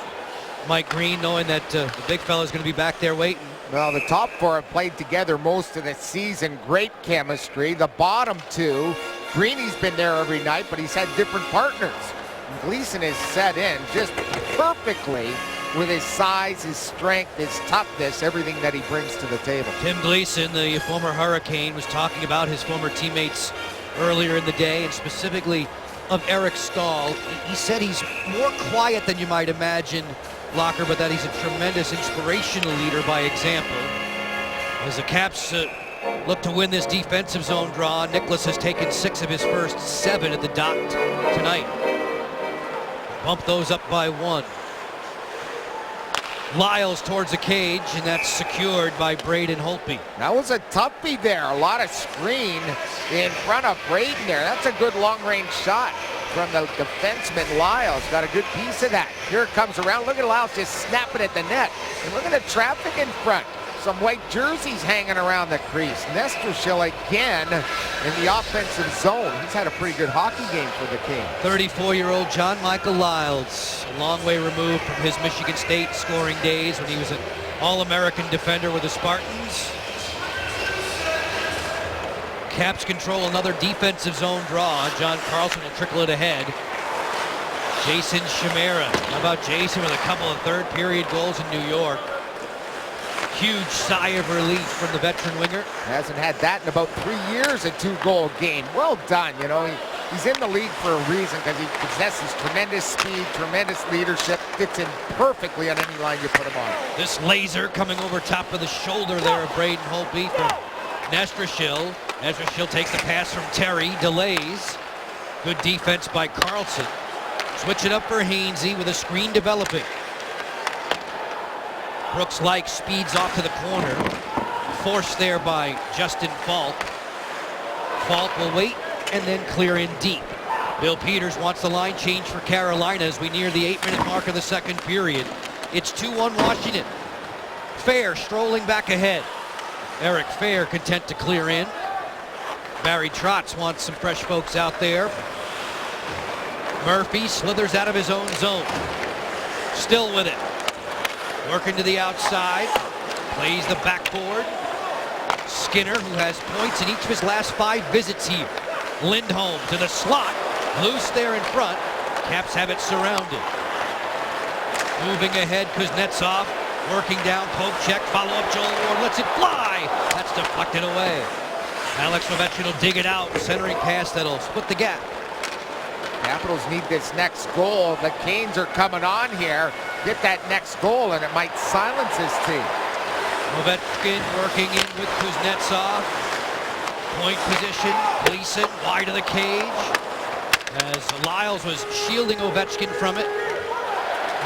Mike Green, knowing that the big fella's going to be back there waiting. Well, the top 4 have played together most of the season. Great chemistry. The bottom 2, Greeny's been there every night, but he's had different partners. And Gleason is set in just perfectly with his size, his strength, his toughness, everything that he brings to the table. Tim Gleason, the former Hurricane, was talking about his former teammates earlier in the day, and specifically of Eric Stahl. He said he's more quiet than you might imagine, Locker, but that he's a tremendous inspirational leader by example. As the Caps look to win this defensive zone draw, Nicholas has taken 6 of his first 7 at the dot tonight. Bump those up by 1. Lyles towards the cage, and that's secured by Braden Holtby. That was a toughie there. A lot of screen in front of Braden there. That's a good long-range shot from the defenseman. Lyles got a good piece of that. Here it comes around. Look at Lyles just snapping at the net. And look at the traffic in front. Some white jerseys hanging around the crease. Nestrashil again in the offensive zone. He's had a pretty good hockey game for the Kings. 34-year-old John Michael Lyles, a long way removed from his Michigan State scoring days when he was an All-American defender with the Spartans. Caps control another defensive zone draw. John Carlson will trickle it ahead. Jason Chimera. How about Jason with a couple of third-period goals in New York? Huge sigh of relief from the veteran winger. Hasn't had that in about 3 years, a 2-goal game. Well done, you know. He's in the league for a reason because he possesses tremendous speed, tremendous leadership, fits in perfectly on any line you put him on. This laser coming over top of the shoulder there of Braden Holtby from Nestrashil. Nestrashil takes the pass from Terry, delays. Good defense by Carlson. Switch it up for Hainsey with a screen developing. Brooks Laich speeds off to the corner. Forced there by Justin Falk. Falk will wait and then clear in deep. Bill Peters wants the line change for Carolina as we near the 8-minute mark of the second period. It's 2-1 Washington. Fair strolling back ahead. Eric Fair content to clear in. Barry Trotz wants some fresh folks out there. Murphy slithers out of his own zone. Still with it. Working to the outside. Plays the backboard. Skinner, who has points in each of his last 5 visits here. Lindholm to the slot. Loose there in front. Caps have it surrounded. Moving ahead, Kuznetsov. Working down, poke check, follow up, Joel Ward lets it fly. That's deflected away. Alex Ovechkin will dig it out. Centering pass that'll split the gap. Capitals need this next goal. The Canes are coming on here. Get that next goal and it might silence his team. Ovechkin working in with Kuznetsov. Point position, Gleason wide of the cage. As Lyles was shielding Ovechkin from it.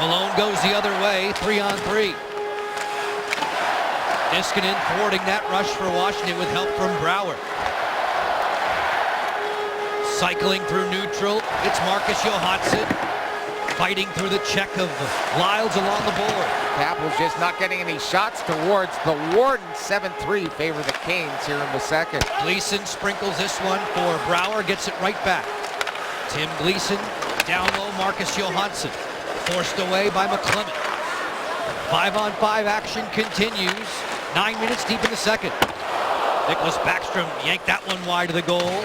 Malone goes the other way, 3-on-3. Niskanen thwarting that rush for Washington with help from Brouwer. Cycling through neutral, it's Marcus Johansson. Fighting through the check of Lyles along the board. Capitals just not getting any shots towards the Warden. 7-3 favor the Canes here in the second. Gleason sprinkles this one for Brouwer, gets it right back. Tim Gleason, down low, Marcus Johansson. Forced away by McClement. 5-on-5 action continues. 9 minutes deep in the second. Nicholas Backstrom yanked that one wide of the goal.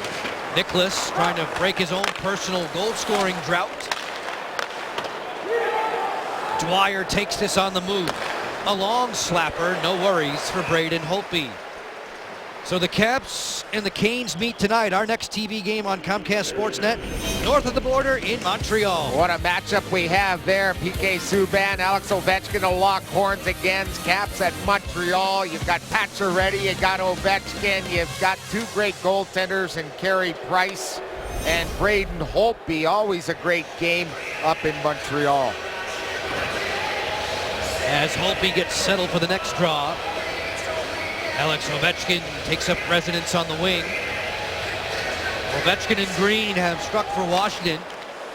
Nicholas trying to break his own personal goal-scoring drought. Dwyer takes this on the move. A long slapper, no worries for Braden Holtby. So the Caps and the Canes meet tonight. Our next TV game on Comcast Sportsnet, north of the border in Montreal. What a matchup we have there. PK Subban, Alex Ovechkin to lock horns against Caps at Montreal. You've got Pacioretty, you got Ovechkin, you've got 2 great goaltenders in Carey Price and Braden Holtby. Always a great game up in Montreal. As Holtby gets settled for the next draw, Alex Ovechkin takes up residence on the wing. Ovechkin and Green have struck for Washington.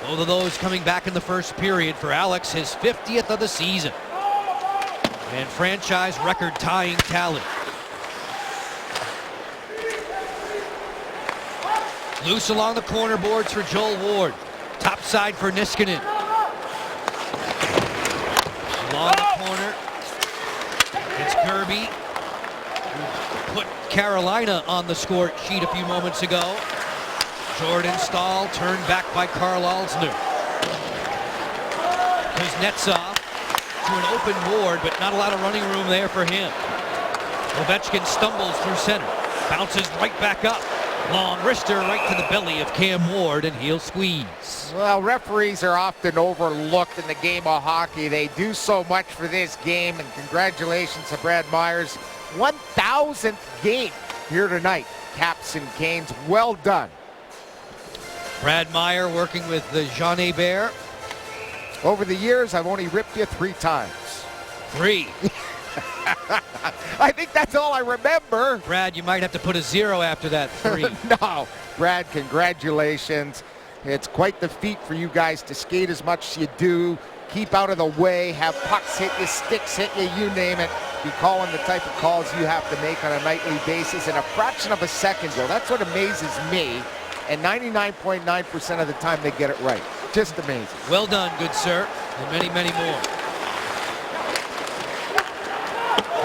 Both of those coming back in the first period for Alex, his 50th of the season. And franchise record-tying tally. Loose along the corner boards for Joel Ward. Top side for Niskanen. Along the corner, it's Kirby. Put Carolina on the score sheet a few moments ago. Jordan Staal turned back by Karl Alzner. Kuznetsov to an open board, but not a lot of running room there for him. Ovechkin stumbles through center, bounces right back up. Long wrister right to the belly of Cam Ward, and he'll squeeze. Well, referees are often overlooked in the game of hockey. They do so much for this game, and congratulations to Brad Myers. 1,000th game here tonight. Caps and Canes, well done. Brad Meyer working with Jean Hebert. Over the years, I've only ripped you 3 times. 3. I think that's all I remember. Brad, you might have to put a 0 after that 3. No, Brad, congratulations. It's quite the feat for you guys to skate as much as you do, keep out of the way, have pucks hit you, sticks hit you, you name it. Be calling the type of calls you have to make on a nightly basis in a fraction of a second, Joe. That's what amazes me. And 99.9% of the time they get it right. Just amazing. Well done, good sir, and many, many more.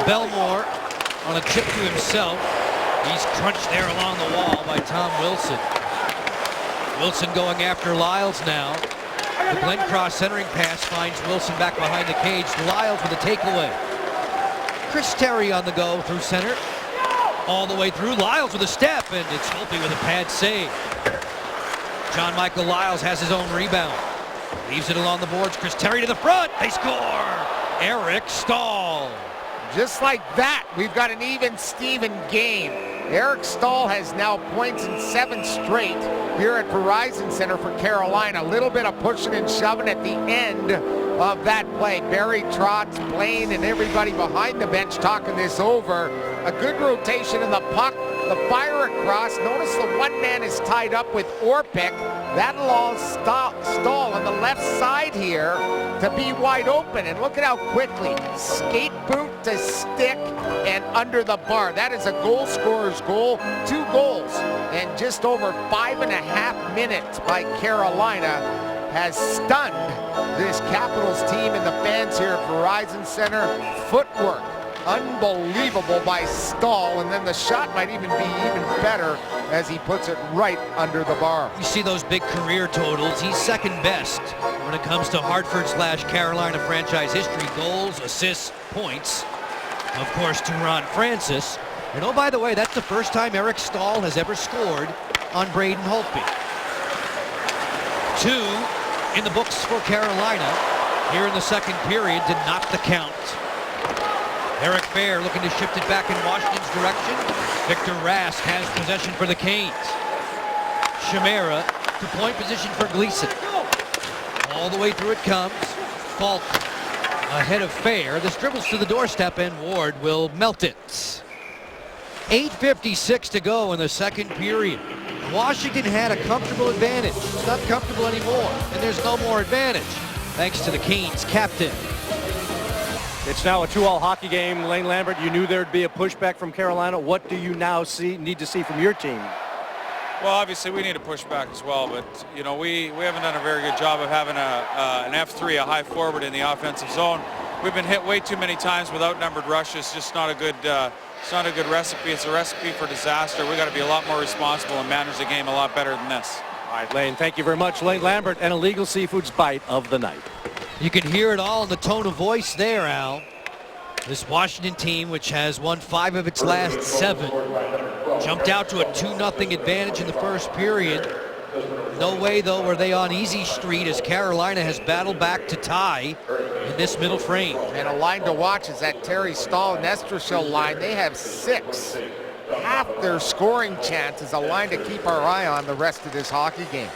Belmore on a chip to himself. He's crunched there along the wall by Tom Wilson. Wilson going after Lyles now. The Glencross centering pass finds Wilson back behind the cage. Lyles with a takeaway. Chris Terry on the go through center. All the way through. Lyles with a step, and it's Holtby with a pad save. John Michael Lyles has his own rebound. Leaves it along the boards. Chris Terry to the front. They score. Eric Stahl. Just like that, we've got an even Steven game. Eric Stahl has now points in 7 straight here at Verizon Center for Carolina. A little bit of pushing and shoving at the end of that play. Barry Trotz, Blaine, and everybody behind the bench talking this over. A good rotation in the puck. The fire across. Notice the one man is tied up with Orpik. That allows Stahl on the left side here to be wide open. And look at how quickly. Skate boot to stick and under the bar. That is a goal scorer's goal. 2 goals in just over 5.5 minutes by Carolina has stunned this Capitals team and the fans here at Verizon Center. Footwork. Unbelievable by Stahl, and then the shot might even be even better as he puts it right under the bar. You see those big career totals. He's second best when it comes to Hartford/Carolina franchise history. Goals, assists, points. Of course, to Ron Francis. And oh, by the way, that's the first time Eric Stahl has ever scored on Braden Holtby. 2 in the books for Carolina here in the second period to knock the count. Eric Fair looking to shift it back in Washington's direction. Victor Rask has possession for the Canes. Chimera to point position for Gleason. All the way through it comes. Falk ahead of Fair. This dribbles to the doorstep and Ward will melt it. 8:56 to go in the second period. Washington had a comfortable advantage. It's not comfortable anymore, and there's no more advantage thanks to the Canes captain. It's now a 2-all hockey game. Lane Lambert, you knew there'd be a pushback from Carolina. What do you now need to see from your team? Well, obviously we need to push back as well, but you know we haven't done a very good job of having an F3, a high forward in the offensive zone. We've been hit way too many times with outnumbered rushes. Just not a good. It's not a good recipe. It's a recipe for disaster. We got to be a lot more responsible and manage the game a lot better than this. All right, Lane, thank you very much. Lane Lambert, and Illegal Seafood's bite of the night. You can hear it all in the tone of voice there, Al. This Washington team, which has won 5 of its last 7, jumped out to a 2-0 advantage in the first period. No way, though, were they on easy street as Carolina has battled back to tie in this middle frame. And a line to watch is that Terry Stahl Nestrashel line. They have 6. Half their scoring chance is a line to keep our eye on the rest of this hockey game.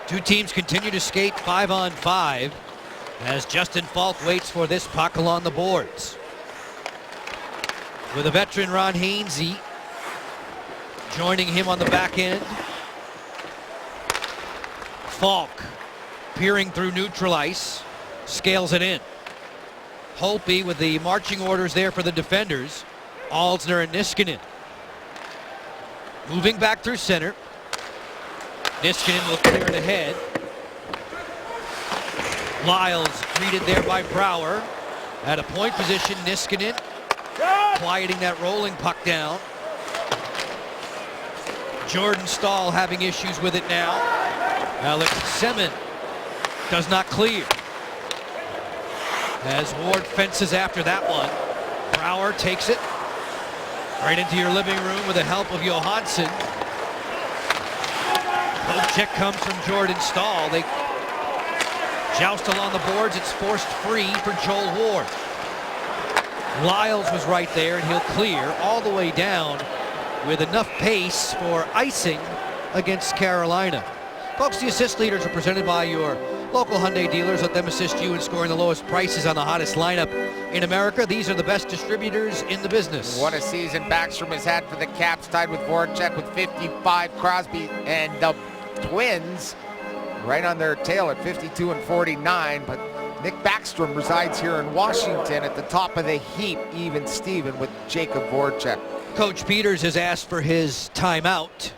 2 teams continue to skate 5-on-5 as Justin Falk waits for this puck along the boards. With a veteran Ron Hainsey joining him on the back end. Falk peering through neutral ice, scales it in. Holtby with the marching orders there for the defenders. Alsner and Niskanen. Moving back through center. Niskanen will clear it ahead. Lyles greeted there by Brouwer. At a point position, Niskanen quieting that rolling puck down. Jordan Stahl having issues with it now. Alex Semin does not clear. As Ward fences after that one. Brouwer takes it right into your living room with the help of Johansson. Poke check comes from Jordan Stahl. They joust along the boards. It's forced free for Joel Ward. Lyles was right there, and he'll clear all the way down with enough pace for icing against Carolina. Folks, the assist leaders are presented by your local Hyundai dealers. Let them assist you in scoring the lowest prices on the hottest lineup in America. These are the best distributors in the business. What a season Backstrom has had for the Caps, tied with Voracek with 55. Crosby and the Twins right on their tail at 52 and 49. But Nick Backstrom resides here in Washington at the top of the heap, even Steven, with Jacob Voracek. Coach Peters has asked for his timeout.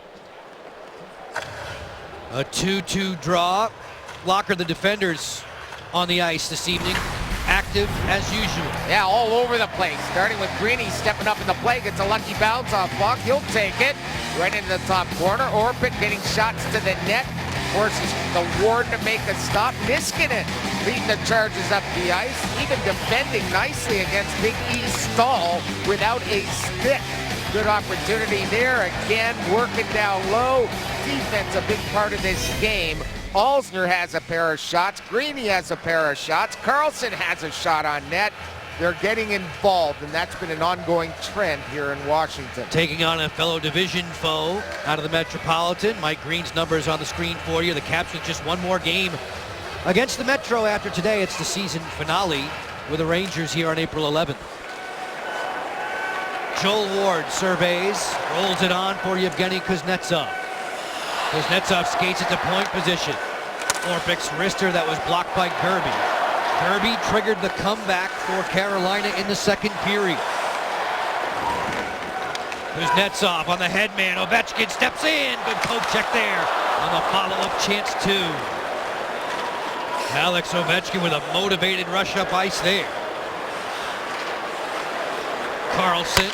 A 2-2 draw. Locker, the defenders on the ice this evening, active as usual. Yeah, all over the place. Starting with Greeny stepping up in the play, gets a lucky bounce off Buck. He'll take it right into the top corner. Orpik getting shots to the net. Forces the Ward to make a stop. Niskanen leading the charges up the ice, even defending nicely against Big E Stahl without a stick. Good opportunity there. Again, working down low. Defense a big part of this game. Alzner has a pair of shots. Greeny has a pair of shots. Carlson has a shot on net. They're getting involved, and that's been an ongoing trend here in Washington. Taking on a fellow division foe out of the Metropolitan. Mike Green's numbers on the screen for you. The Caps with just one more game against the Metro after today. It's the season finale with the Rangers here on April 11th. Joel Ward surveys, rolls it on for Yevgeny Kuznetsov. Kuznetsov skates into point position. Orpik's wrister that was blocked by Kirby. Kirby triggered the comeback for Carolina in the second period. Kuznetsov on the headman. Ovechkin steps in. Good poke check there on the follow-up chance too. Alex Ovechkin with a motivated rush up ice there. Carlson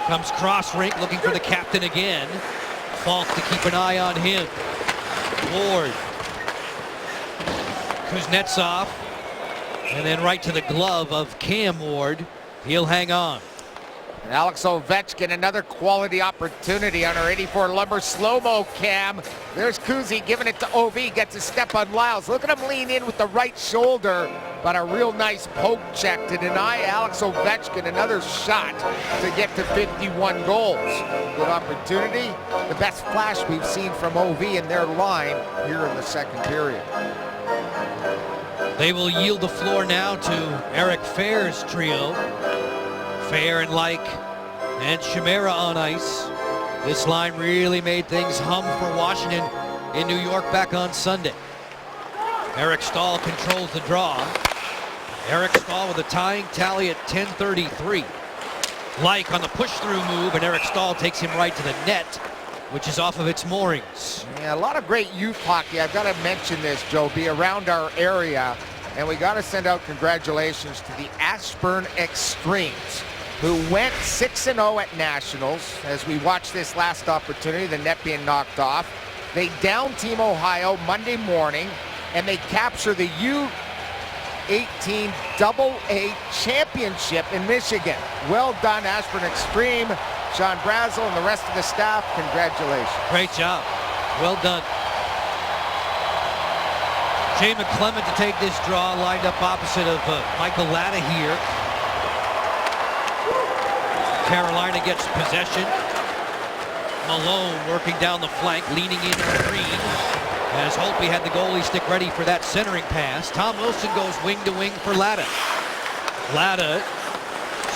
comes cross rink looking for the captain again. Falk to keep an eye on him. Ward. Kuznetsov. And then right to the glove of Cam Ward. He'll hang on. And Alex Ovechkin, another quality opportunity on our 84 Lumber slow-mo cam. There's Kuzi giving it to OV, gets a step on Lyles. Look at him lean in with the right shoulder, but a real nice poke check to deny Alex Ovechkin another shot to get to 51 goals. Good opportunity. The best flash we've seen from OV in their line here in the second period. They will yield the floor now to Eric Fair's trio. Fair and Like and Chimera on ice. This line really made things hum for Washington in New York back on Sunday. Eric Stahl controls the draw. Eric Stahl with a tying tally at 10:33. Like on the push-through move, and Eric Stahl takes him right to the net, which is off of its moorings. Yeah, a lot of great youth hockey. I've got to mention this, Joe, be around our area, and we got to send out congratulations to the Ashburn Extremes, who went 6-0 at Nationals. As we watch this last opportunity, the net being knocked off. They down Team Ohio Monday morning, and they capture the U18 AA Championship in Michigan. Well done, Ashburn Extreme. Sean Brazel and the rest of the staff, congratulations. Great job. Well done. Jay McClement to take this draw, lined up opposite of Michael Latta here. Carolina gets possession. Malone working down the flank, leaning in on Green. As Holtby had the goalie stick ready for that centering pass. Tom Wilson goes wing to wing for Latta. Latta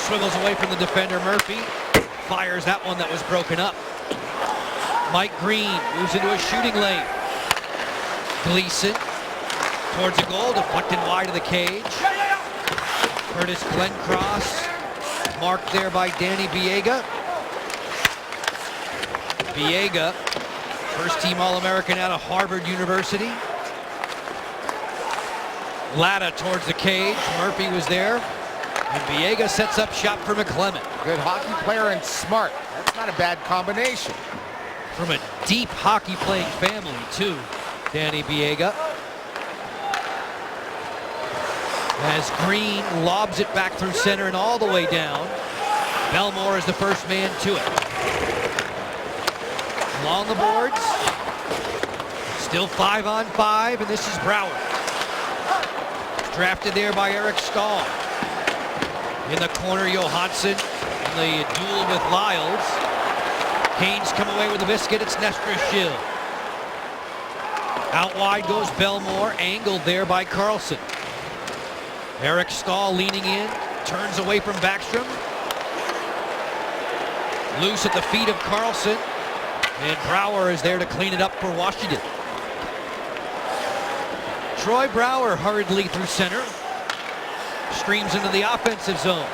swivels away from the defender Murphy. Fires that one that was broken up. Mike Green moves into a shooting lane. Gleason towards the goal, deflected wide of the cage. Curtis Glencross marked there by Danny Biega. Biega, first-team All-American out of Harvard University. Latta towards the cage. Murphy was there. And Biega sets up shot for McClement. Good hockey player and smart. That's not a bad combination. From a deep hockey-playing family, too, Danny Biega. As Green lobs it back through center and all the way down. Belmore is the first man to it. Along the boards. Still 5-on-5, and this is Brouwer. Drafted there by Eric Stahl. In the corner, Johansson in the duel with Lyles. Canes come away with the biscuit. It's Nestor Schill. Out wide goes Belmore, angled there by Carlson. Eric Stahl leaning in, turns away from Backstrom. Loose at the feet of Carlson. And Brouwer is there to clean it up for Washington. Troy Brouwer hurriedly through center. Streams into the offensive zone.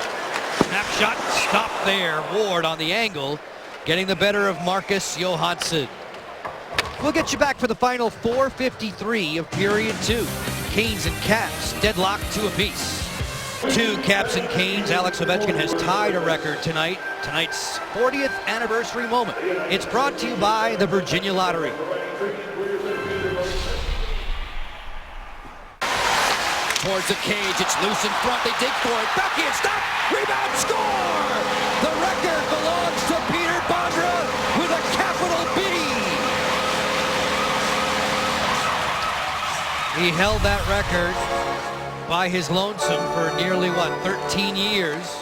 Snapshot stopped there. Ward on the angle, getting the better of Marcus Johansson. We'll get you back for the final 4:53 of period 2. Canes and Caps deadlocked 2 apiece. 2 Caps and Canes. Alex Ovechkin has tied a record tonight. Tonight's 40th anniversary moment. It's brought to you by the Virginia Lottery. Towards the cage, it's loose in front, they dig for it, backhand, stop, rebound, score! The record belongs to He held that record by his lonesome for nearly, 13 years.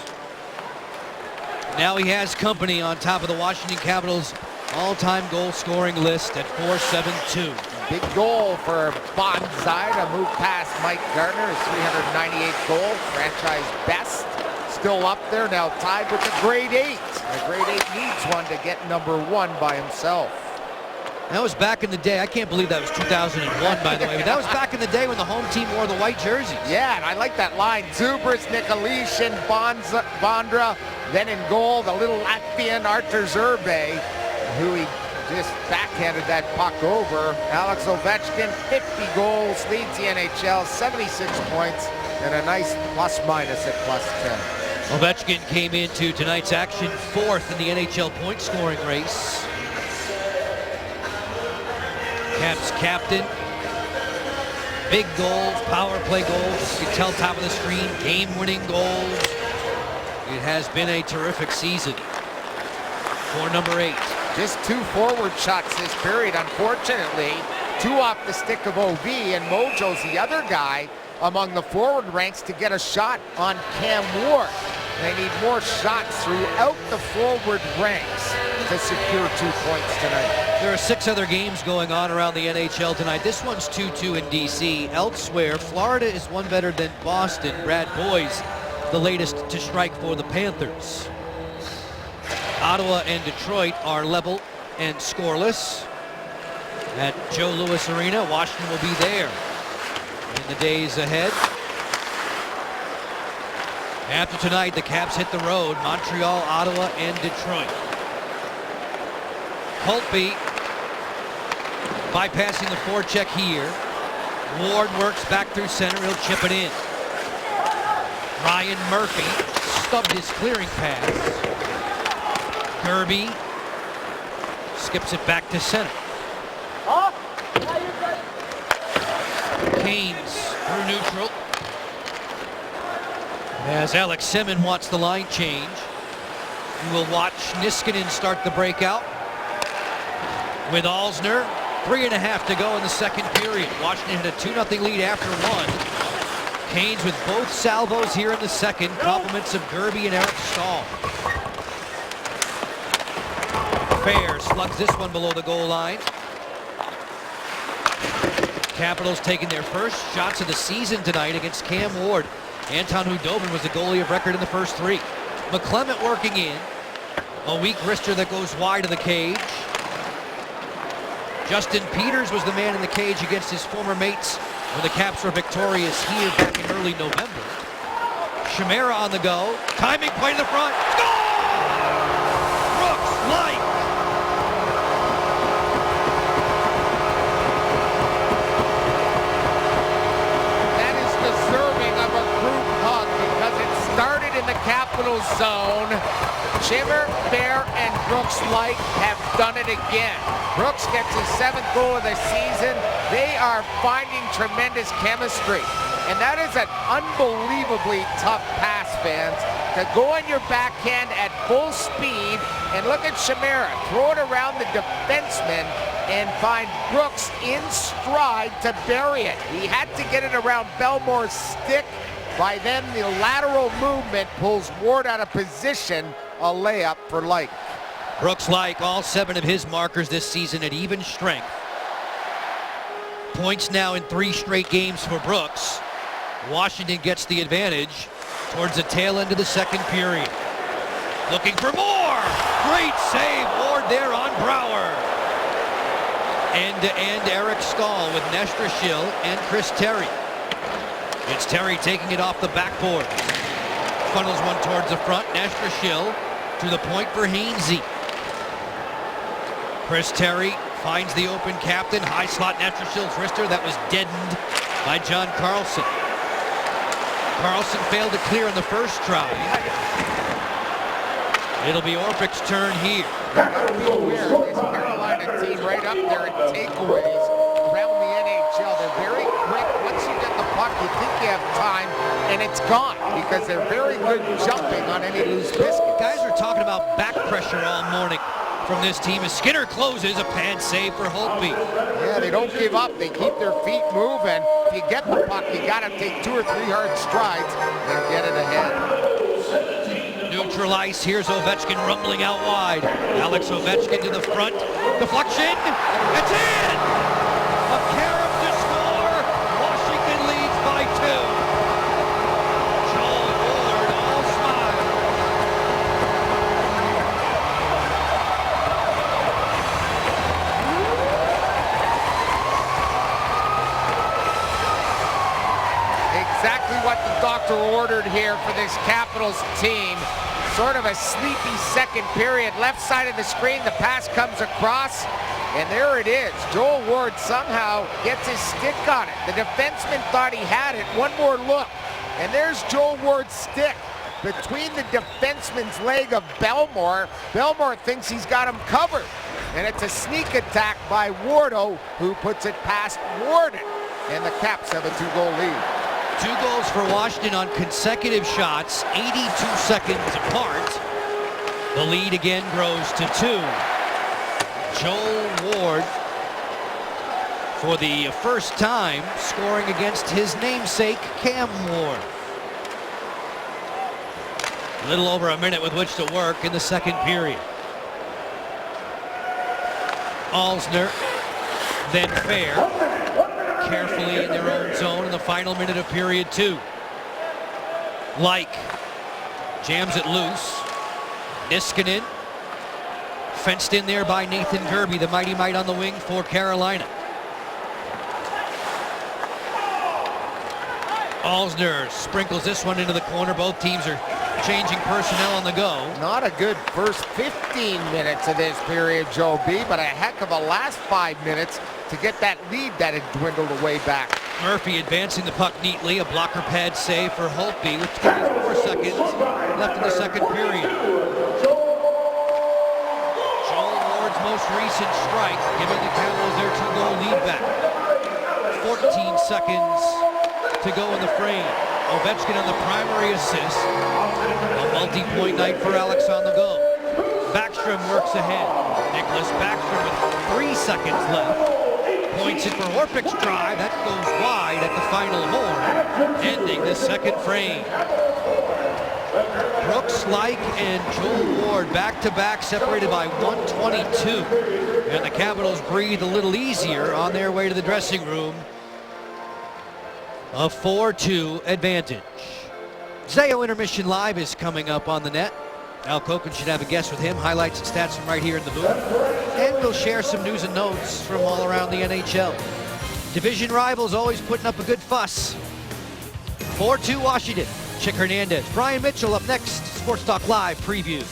Now he has company on top of the Washington Capitals all-time goal-scoring list at .472. Big goal for Bonsai to move past Mike Gardner, his 398th goal, franchise best. Still up there, now tied with the grade 8. The grade 8 needs one to get number 1 by himself. That was back in the day. I can't believe that was 2001, by the way. But that was back in the day when the home team wore the white jerseys. Yeah, and I like that line. Zubris, Nikolic, Bondra, then in goal, the little Latvian Artur Zerbe, who he just backhanded that puck over. Alex Ovechkin, 50 goals, leads the NHL, 76 points, and a nice plus-minus at +10. Ovechkin came into tonight's action 4th in the NHL point-scoring race. Caps captain. Big goals, power play goals. You can tell top of the screen, game-winning goals. It has been a terrific season for number 8. Just 2 forward shots this period, unfortunately. 2 off the stick of OV, and Mojo's the other guy among the forward ranks to get a shot on Cam Ward. They need more shots throughout the forward ranks to secure 2 points tonight. There are 6 other games going on around the NHL tonight. This one's 2-2 in D.C. Elsewhere, Florida is one better than Boston. Brad Boyes, the latest to strike for the Panthers. Ottawa and Detroit are level and scoreless. At Joe Louis Arena, Washington will be there in the days ahead. After tonight, the Caps hit the road. Montreal, Ottawa, and Detroit. Holtby bypassing the forecheck here. Ward works back through center. He'll chip it in. Ryan Murphy stubbed his clearing pass. Kirby skips it back to center. Canes through neutral. As Alex Semin wants the line change. We will watch Niskanen start the breakout. With Alzner, 3.5 to go in the second period. Washington had a 2-0 lead after 1. Canes with both salvos here in the second. Compliments of Gerby and Eric Stahl. Fair slugs this one below the goal line. Capitals taking their first shots of the season tonight against Cam Ward. Anton Hudobin was the goalie of record in the first 3. McClement working in. A weak wrister that goes wide of the cage. Justin Peters was the man in the cage against his former mates when the Caps were victorious here back in early November. Chimera on the go. Timing play to the front. Score! Brooks Light. That is deserving of a group hug because it started in the Capitals zone. Chimmer, Bear, and Brooks Light have done it again. Brooks gets his 7th goal of the season. They are finding tremendous chemistry. And that is an unbelievably tough pass, fans. To go on your backhand at full speed and look at Chimera, throw it around the defenseman and find Brooks in stride to bury it. He had to get it around Belmore's stick. By then, the lateral movement pulls Ward out of position. A layup for Light. Brooks like all 7 of his markers this season at even strength. Points now in 3 straight games for Brooks. Washington gets the advantage towards the tail end of the second period. Looking for more! Great save, Ward there on Brouwer. End-to-end Eric Stahl with Nestor Schill and Chris Terry. It's Terry taking it off the backboard. Funnels one towards the front. Nestor Schill to the point for Hainsey. Chris Terry finds the open captain. High slot Nestor Schill's wrister. That was deadened by John Carlson. Carlson failed to clear in the first try. It'll be Orpik's turn here. This Carolina team right up there in takeaways around the NHL. They're very quick. Once you get the puck, you think you have time, and it's gone because they're very good jumping on any loose biscuit. Guys are talking about back pressure all morning from this team as Skinner closes a pad save for Holtby. Yeah, they don't give up. They keep their feet moving. If you get the puck, you got to take 2 or 3 hard strides and get it ahead. Neutral ice. Here's Ovechkin rumbling out wide. Alex Ovechkin to the front. Deflection. It's in! A carom to score. Washington leads by 2. Joel Ward all smile. Exactly what the doctor ordered here for this Capitals team. Sort of a sleepy second period. Left side of the screen, the pass comes across, and there it is. Joel Ward somehow gets his stick on it. The defenseman thought he had it. One more look, and there's Joel Ward's stick between the defenseman's leg of Bellemare. Bellemare thinks he's got him covered, and it's a sneak attack by Wardo, who puts it past Warden, and the Caps have a 2-goal lead. 2 goals for Washington on consecutive shots, 82 seconds apart. The lead again grows to 2. Joel Ward, for the first time, scoring against his namesake, Cam Ward. A little over a minute with which to work in the second period. Alzner, then Fair. Carefully in their own zone in the final minute of period 2. Like jams it loose. Niskanen fenced in there by Nathan Gerbe, the mighty mite on the wing for Carolina. Alzner sprinkles this one into the corner. Both teams are changing personnel on the go. Not a good first 15 minutes of this period, Joe B, but a heck of a last 5 minutes to get that lead that had dwindled away back. Murphy advancing the puck neatly. A blocker pad save for Holtby with 24 seconds left in the second period. Joel Ward's most recent strike, giving the Capitals their 2-goal lead back. 14 seconds to go in the frame. Ovechkin on the primary assist. A multi-point night for Alex on the go. Backstrom works ahead. Nicholas Backstrom with 3 seconds left. Points it for Orpik's drive. That goes wide at the final horn, ending the second frame. Brooks, Like, and Joel Ward back-to-back, separated by 122. And the Capitals breathe a little easier on their way to the dressing room. A 4-2 advantage. Zayo Intermission Live is coming up on the net. Al Koken should have a guest with him, highlights and stats from right here in the booth. And we'll share some news and notes from all around the NHL. Division rivals always putting up a good fuss. 4-2 Washington. Chick Hernandez. Brian Mitchell up next. Sports Talk Live preview.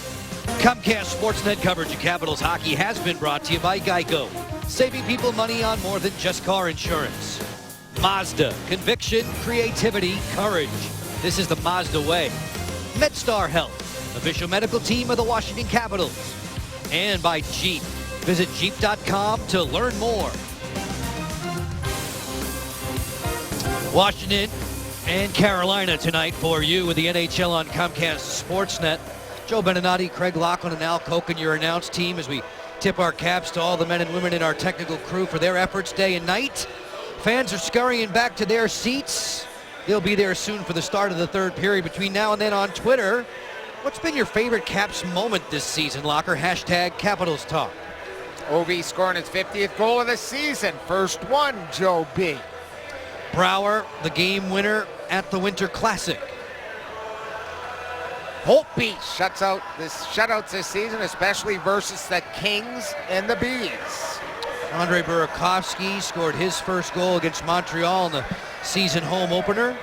Comcast Sportsnet coverage of Capitals hockey has been brought to you by Geico. Saving people money on more than just car insurance. Mazda. Conviction, creativity, courage. This is the Mazda way. MedStar Health. Official medical team of the Washington Capitals. And by Jeep. Visit Jeep.com to learn more. Washington and Carolina tonight for you with the NHL on Comcast Sportsnet. Joe Beninati, Craig Laughlin, and Al Koken, your announced team, as we tip our caps to all the men and women in our technical crew for their efforts day and night. Fans are scurrying back to their seats. They'll be there soon for the start of the third period. Between now and then on Twitter, what's been your favorite Caps moment this season, Locker? Hashtag Capitals Talk. Ovi scoring his 50th goal of the season. First one, Joe B. Brouwer, the game winner at the Winter Classic. Holtby shutouts this season, especially versus the Kings and the Bees. Andre Burakovsky scored his first goal against Montreal in the season home opener.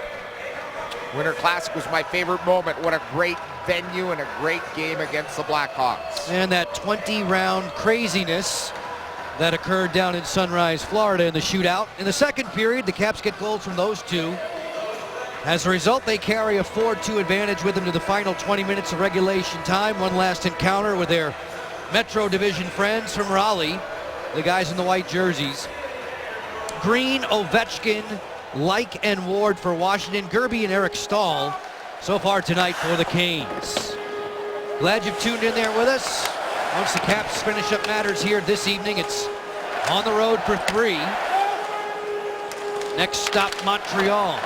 Winter Classic was my favorite moment. What a great venue and a great game against the Blackhawks. And that 20-round craziness that occurred down in Sunrise, Florida in the shootout. In the second period, the Caps get goals from those two. As a result, they carry a 4-2 advantage with them to the final 20 minutes of regulation time. One last encounter with their Metro Division friends from Raleigh, the guys in the white jerseys. Green, Ovechkin, Like, and Ward for Washington. Gerbe and Eric Stahl so far tonight for the Canes. Glad you've tuned in there with us. Once the Caps finish up matters here this evening, it's on the road for 3. Next stop, Montreal.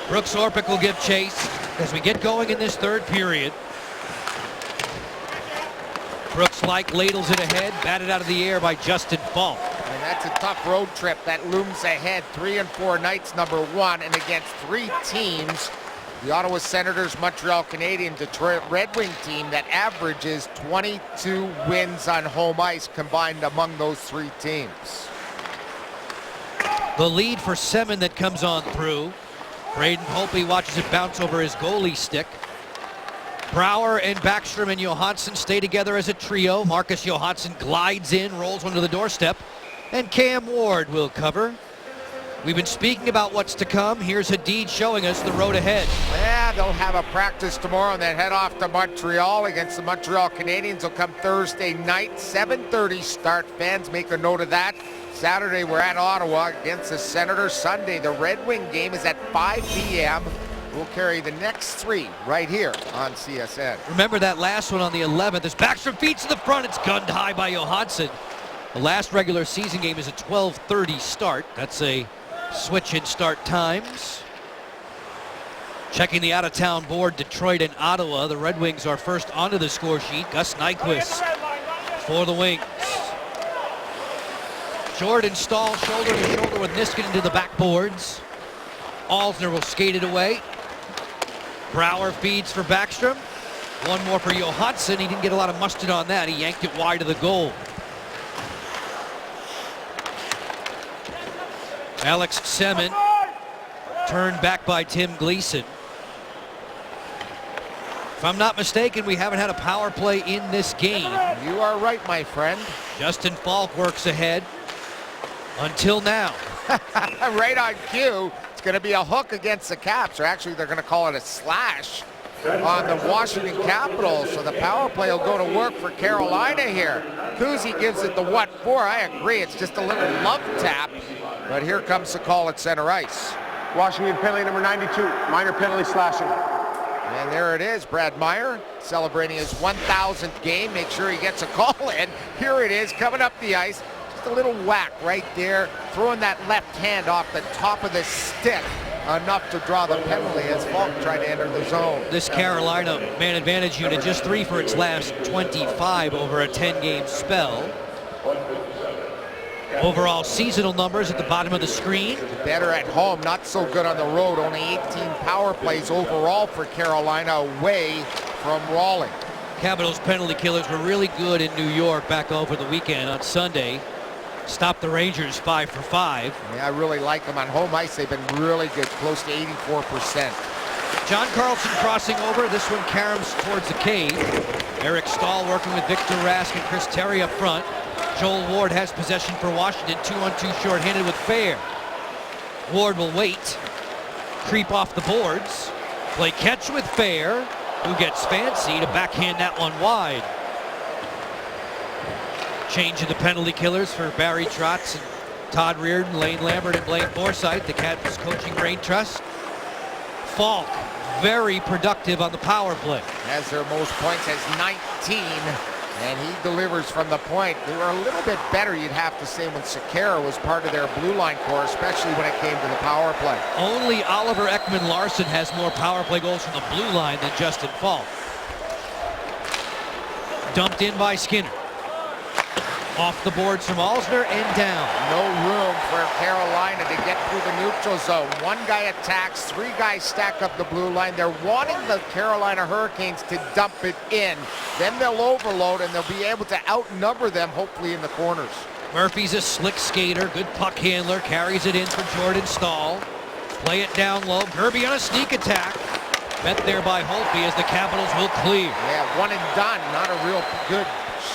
Brooks Orpik will give chase as we get going in this third period. Brooks ladles it ahead, batted out of the air by Justin Falk. And that's a tough road trip that looms ahead. 3 and 4 nights, #1, and against 3 teams. The Ottawa Senators, Montreal Canadiens, Detroit Red Wing team that averages 22 wins on home ice combined among those 3 teams. The lead for Semin that comes on through. Braden Holtby watches it bounce over his goalie stick. Brouwer and Backstrom and Johansson stay together as a trio. Marcus Johansson glides in, rolls onto the doorstep, and Cam Ward will cover. We've been speaking about what's to come. Here's Hadid showing us the road ahead. Yeah, they'll have a practice tomorrow and then head off to Montreal against the Montreal Canadiens. Will come Thursday night, 7:30 start. Fans make a note of that. Saturday, we're at Ottawa against the Senators. Sunday, the Red Wing game is at 5 p.m. We'll carry the next 3 right here on CSN. Remember that last one on the 11th. As Backstrom feeds to the front, it's gunned high by Johansson. The last regular season game is a 12:30 start. That's a switch in start times. Checking the out-of-town board, Detroit and Ottawa. The Red Wings are first onto the score sheet. Gus Nyquist for the Wings. Jordan Staal shoulder to shoulder with Niskanen into the backboards. Alsner will skate it away. Brouwer feeds for Backstrom. One more for Johansson. He didn't get a lot of mustard on that. He yanked it wide of the goal. Alex Semin turned back by Tim Gleason. If I'm not mistaken, we haven't had a power play in this game. You are right, my friend. Justin Falk works ahead until now. Right on cue. It's going to be a hook against the Caps, or actually they're going to call it a slash on the Washington Capitals. So the power play will go to work for Carolina here. Kuzi gives it the what for. I agree. It's just a little love tap. But here comes the call at center ice. Washington penalty number 92, minor penalty slashing. And there it is, Brad Meyer celebrating his 1,000th game. Make sure he gets a call in. Here it is, coming up the ice. Just a little whack right there, throwing that left hand off the top of the stick. Enough to draw the penalty as Falk tried to enter the zone. This Carolina man advantage unit just 3 for its last 25 over a 10-game spell. Overall seasonal numbers at the bottom of the screen. Better at home, not so good on the road. Only 18 power plays overall for Carolina away from Raleigh. Capitals penalty killers were really good in New York back over the weekend on Sunday. Stopped the Rangers 5 for 5. Yeah, I really like them on home ice. They've been really good, close to 84%. John Carlson crossing over. This one caroms towards the cave. Eric Staal working with Victor Rask and Chris Terry up front. Joel Ward has possession for Washington, 2-on-2 shorthanded with Fair. Ward will wait, creep off the boards, play catch with Fair, who gets fancy to backhand that one wide. Change of the penalty killers for Barry Trotz and Todd Reardon, Lane Lambert, and Blaine Forsythe. The Capitals coaching brain trust. Falk, very productive on the power play. Has their most points as 19. And he delivers from the point. They were a little bit better, you'd have to say, when Sekera was part of their blue line core, especially when it came to the power play. Only Oliver Ekman-Larsson has more power play goals from the blue line than Justin Falk. Dumped in by Skinner. Off the boards from Alsner and down. No room for Carolina to get through the neutral zone. One guy attacks, 3 guys stack up the blue line. They're wanting the Carolina Hurricanes to dump it in. Then they'll overload and they'll be able to outnumber them, hopefully in the corners. Murphy's a slick skater, good puck handler, carries it in for Jordan Staal. Play it down low. Kirby on a sneak attack. Met there by Holtby as the Capitals will clear. Yeah, one and done. Not a real good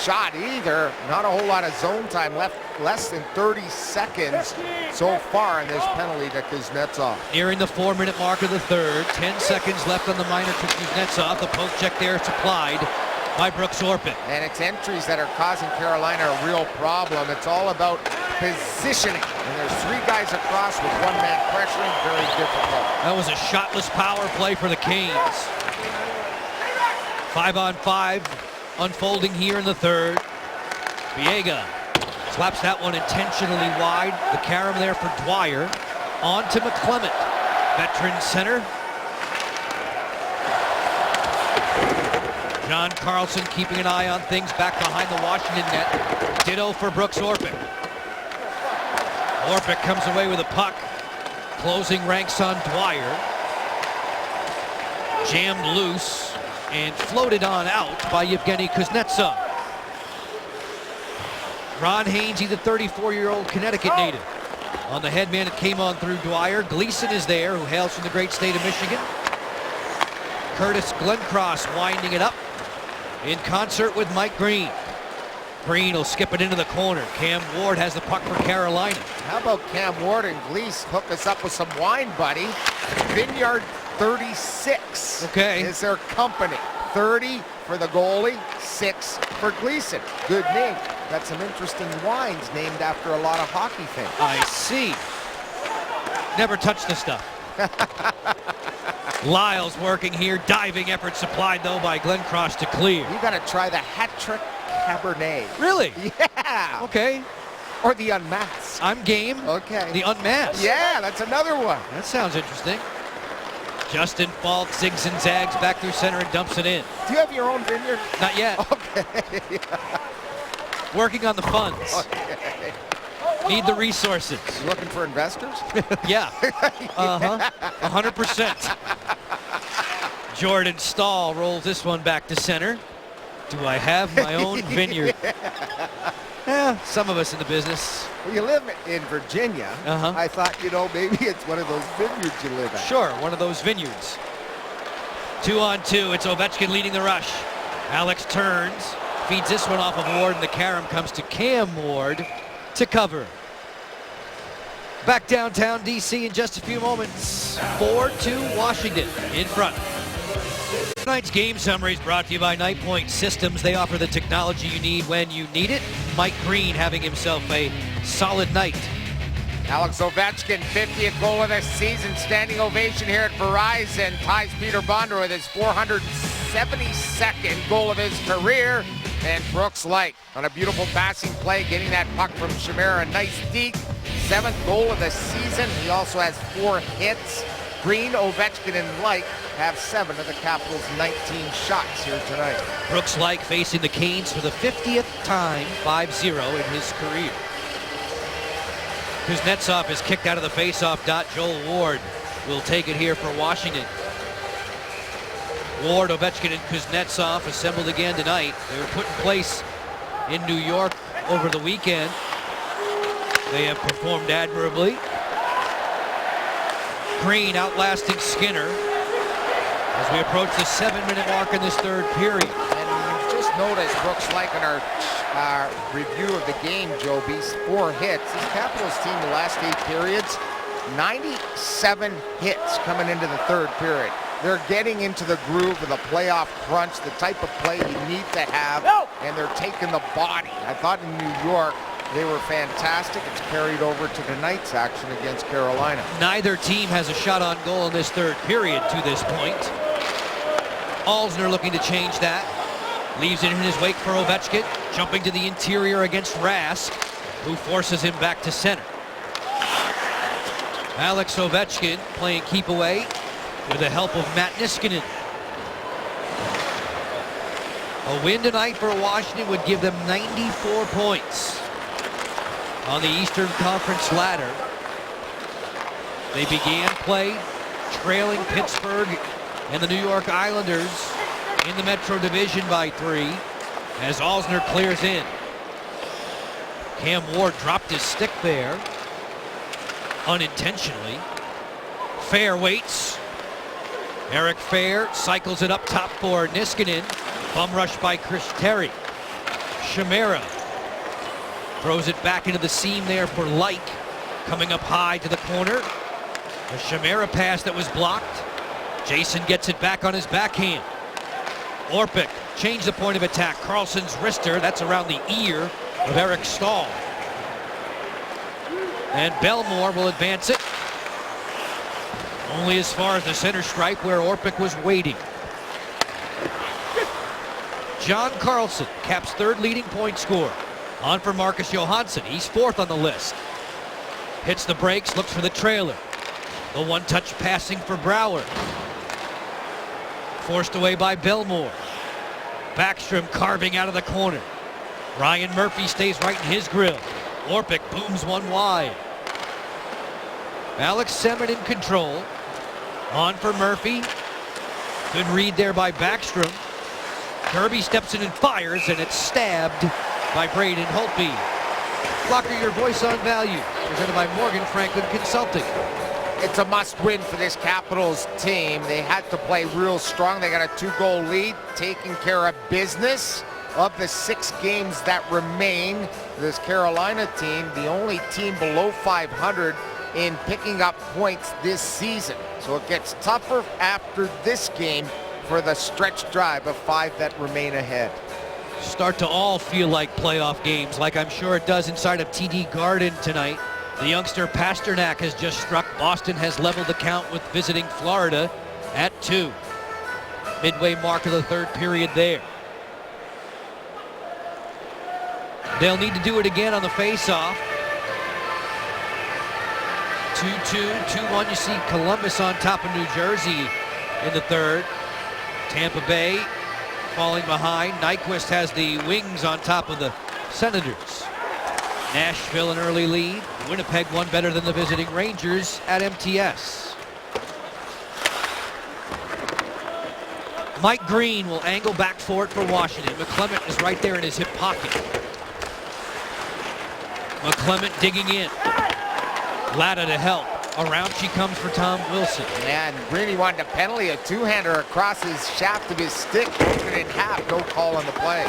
shot either. Not a whole lot of zone time left. Less than 30 seconds so far in this penalty to Kuznetsov. Nearing the 4-minute mark of the third. 10 seconds left on the minor to Kuznetsov. The poke check there supplied by Brooks Orpik. And it's entries that are causing Carolina a real problem. It's all about positioning. And there's 3 guys across with 1 man pressuring. Very difficult. That was a shotless power play for the Canes. 5-on-5 unfolding here in the third. Biega slaps that one intentionally wide. The carom there for Dwyer. On to McClement. Veteran center. John Carlson keeping an eye on things back behind the Washington net. Ditto for Brooks Orpik. Orpik comes away with a puck. Closing ranks on Dwyer. Jammed loose and floated on out by Yevgeny Kuznetsov. Ron Hainsey, the 34-year-old Connecticut native. On the headman, it came on through Dwyer. Gleason is there, who hails from the great state of Michigan. Curtis Glencross winding it up in concert with Mike Green. Green will skip it into the corner. Cam Ward has the puck for Carolina. How about Cam Ward and Gleason hook us up with some wine, buddy? Vineyard 36 is their company. 30 for the goalie, 6 for Gleason. Good name. Got some interesting wines named after a lot of hockey things. I see. Never touched the stuff. Lyles working here. Diving effort supplied, though, by Glencross to clear. You got to try the hat-trick Cabernet. Really? Yeah. Okay. Or the unmasked. I'm game. Okay. The unmasked. Yeah, that's another one. That sounds interesting. Justin Falk zigs and zags back through center and dumps it in. Do you have your own vineyard? Not yet. Okay. Working on the funds. Okay. Need the resources. You looking for investors? Yeah. 100%. Jordan Stahl rolls this one back to center. Do I have my own vineyard? Some of us in the business. Well, you live in Virginia. I thought, maybe it's one of those vineyards you live at. Sure, one of those vineyards. 2-on-2. It's Ovechkin leading the rush. Alex turns, feeds this one off of Ward, and the carom comes to Cam Ward to cover. Back downtown D.C. in just a few moments. 4-2 Washington in front. Tonight's game summary is brought to you by Night Point Systems. They offer the technology you need when you need it. Mike Green having himself a solid night. Alex Ovechkin, 50th goal of the season. Standing ovation here at Verizon. Ties Peter Bondra with his 472nd goal of his career. And Brooks Laich on a beautiful passing play, getting that puck from Chimera. A nice deke. 7th goal of the season. He also has 4 hits. Green, Ovechkin, and Laich have 7 of the Capitals' 19 shots here tonight. Brooks Laich facing the Canes for the 50th time, 5-0 in his career. Kuznetsov is kicked out of the faceoff dot. Joel Ward will take it here for Washington. Ward, Ovechkin, and Kuznetsov assembled again tonight. They were put in place in New York over the weekend. They have performed admirably. Green outlasting Skinner as we approach the 7-minute mark in this third period. And you just noticed Brooks Laich in our review of the game, Joby's 4 hits. This Capitals team the last 8 periods, 97 hits coming into the third period. They're getting into the groove of the playoff crunch, the type of play you need to have, and they're taking the body. I thought in New York, they were fantastic. It's carried over to tonight's action against Carolina. Neither team has a shot on goal in this third period to this point. Alzner looking to change that. Leaves it in his wake for Ovechkin. Jumping to the interior against Rask, who forces him back to center. Alex Ovechkin playing keep away with the help of Matt Niskanen. A win tonight for Washington would give them 94 points on the Eastern Conference ladder. They began play trailing Pittsburgh and the New York Islanders in the Metro Division by 3 as Alzner clears in. Cam Ward dropped his stick there unintentionally. Fair waits. Eric Fair cycles it up top for Niskanen. Bum rush by Chris Terry. Chimera throws it back into the seam there for Laich. Coming up high to the corner. A Chimera pass that was blocked. Jason gets it back on his backhand. Orpik changed the point of attack. Carlson's wrister, that's around the ear of Eric Stahl. And Belmore will advance it. Only as far as the center stripe where Orpik was waiting. John Carlson, Caps' third leading point scorer. On for Marcus Johansson. He's fourth on the list. Hits the brakes, looks for the trailer. The one-touch passing for Brouwer. Forced away by Belmore. Backstrom carving out of the corner. Ryan Murphy stays right in his grill. Orpik booms one wide. Alex Semin in control. On for Murphy. Good read there by Backstrom. Kirby steps in and fires, and it's stabbed by Braden Holtby. Blocker, your voice on value. Presented by Morgan Franklin Consulting. It's a must-win for this Capitals team. They had to play real strong. They got a 2-goal lead, taking care of business. Of the 6 games that remain, this Carolina team, the only team below 500 in picking up points this season. So it gets tougher after this game for the stretch drive of 5 that remain ahead. Start to all feel like playoff games, like I'm sure it does inside of TD Garden tonight. The youngster Pasternak has just struck. Boston has leveled the count with visiting Florida at 2. Midway mark of the third period there. They'll need to do it again on the face-off. 2-2, 2-1. You see Columbus on top of New Jersey in the third. Tampa Bay falling behind. Nyquist has the Wings on top of the Senators. Nashville an early lead. Winnipeg one better than the visiting Rangers at MTS. Mike Green will angle back for it for Washington. McClement is right there in his hip pocket. McClement digging in. Latta to help. Around she comes for Tom Wilson. And Greeny wanted a penalty, a two-hander across his shaft of his stick, broken in half. No call on the play.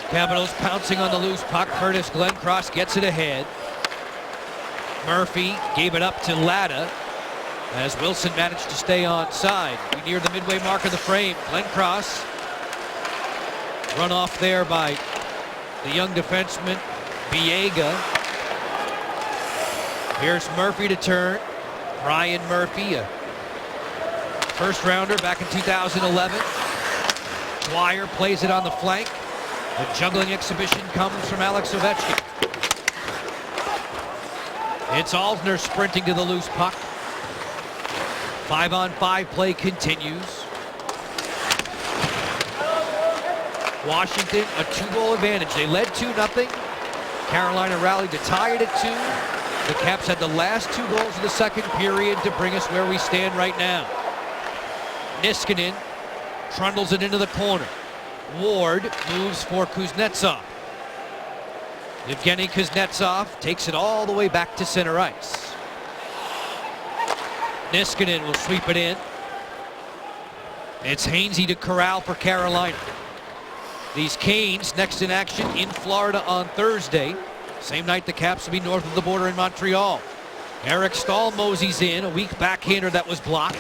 Capitals pouncing on the loose puck. Curtis Glencross gets it ahead. Murphy gave it up to Latta as Wilson managed to stay onside. We near the midway mark of the frame. Glencross run off there by the young defenseman Biega. Here's Murphy to turn. Ryan Murphy, a first rounder back in 2011. Dwyer plays it on the flank. The juggling exhibition comes from Alex Ovechkin. It's Alsner sprinting to the loose puck. 5-on-5 play continues. Washington, a 2-goal advantage. They led 2-0. Carolina rallied to tie it at 2. The Caps had the last 2 goals of the second period to bring us where we stand right now. Niskanen trundles it into the corner. Ward moves for Kuznetsov. Evgeny Kuznetsov takes it all the way back to center ice. Niskanen will sweep it in. It's Hainsey to corral for Carolina. These Canes next in action in Florida on Thursday. Same night the Caps will be north of the border in Montreal. Eric Stahl moseys in, a weak backhander that was blocked.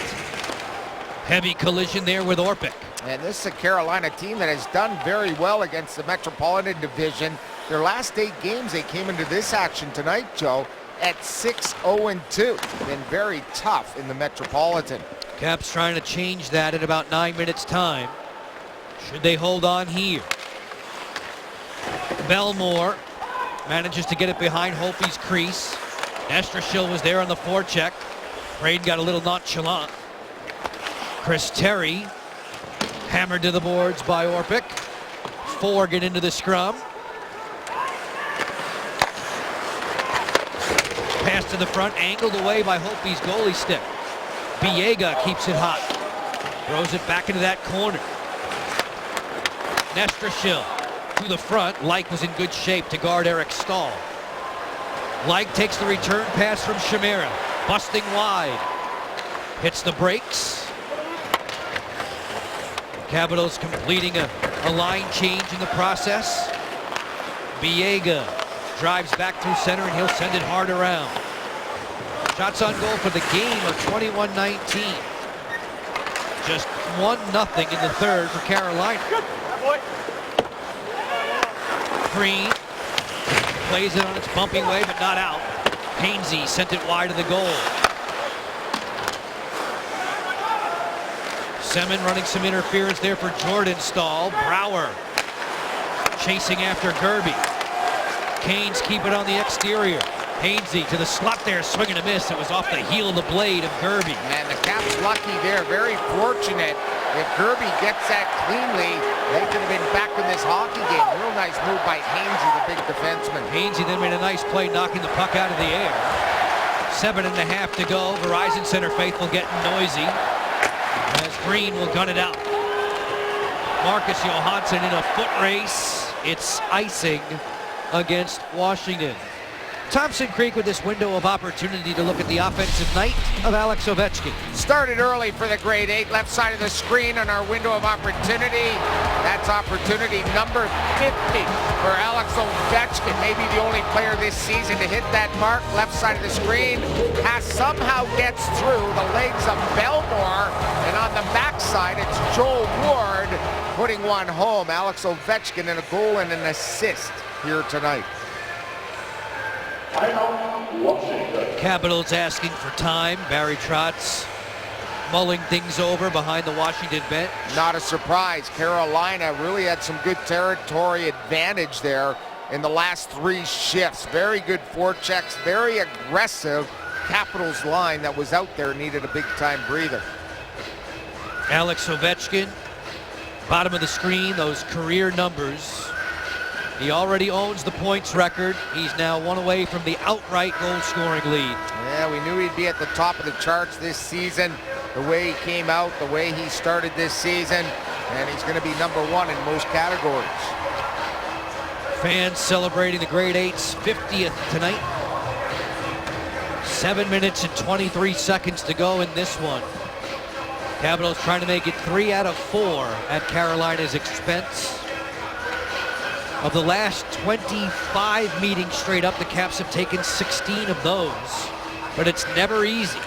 Heavy collision there with Orpik. And this is a Carolina team that has done very well against the Metropolitan Division. Their last 8 games, they came into this action tonight, Joe, at 6-0-2. Been very tough in the Metropolitan. Caps trying to change that in about 9 minutes time. Should they hold on here? Belmore manages to get it behind Holtby's crease. Estrashil was there on the forecheck. Braden got a little nonchalant. Chris Terry hammered to the boards by Orpik. 4 get into the scrum. Pass to the front, angled away by Holtby's goalie stick. Biega keeps it hot. Throws it back into that corner. Nestrashil to the front. Like was in good shape to guard Eric Stahl. Like takes the return pass from Chimera. Busting wide. Hits the brakes. Capitals completing a line change in the process. Biega drives back through center and he'll send it hard around. Shots on goal for the game of 21-19. Just 1-0 in the third for Carolina. Green plays it on its bumping way, but not out. Hainsey sent it wide of the goal. Semin running some interference there for Jordan Stahl. Brouwer chasing after Gerby. Canes keep it on the exterior. Hainsey to the slot there, swing and a miss. It was off the heel of the blade of Gerby. And the Caps lucky there, very fortunate. If Gerby gets that cleanly, they could have been back in this hockey game. Real nice move by Hainsey, the big defenseman. Hainsey then made a nice play knocking the puck out of the air. 7.5 to go. Verizon Center faithful getting noisy as Green will gun it out. Marcus Johansson in a foot race. It's icing against Washington. Thompson Creek with this window of opportunity to look at the offensive night of Alex Ovechkin. Started early for the grade 8, left side of the screen on our window of opportunity. That's opportunity number 50 for Alex Ovechkin. Maybe the only player this season to hit that mark. Left side of the screen. Pass somehow gets through the legs of Belmore. And on the backside, it's Joel Ward putting one home. Alex Ovechkin in a goal and an assist here tonight. Capitals asking for time. Barry Trotz mulling things over behind the Washington bench. Not a surprise. Carolina really had some good territory advantage there in the last 3 shifts. Very good forechecks, very aggressive. Capitals line that was out there needed a big-time breather. Alex Ovechkin, bottom of the screen, those career numbers. He already owns the points record. He's now one away from the outright goal-scoring lead. Yeah, we knew he'd be at the top of the charts this season. The way he came out, the way he started this season, and he's going to be #1 in most categories. Fans celebrating the grade 8's 50th tonight. 7 minutes and 23 seconds to go in this one. Capitals trying to make it 3 out of 4 at Carolina's expense. Of the last 25 meetings straight up, the Caps have taken 16 of those, but it's never easy.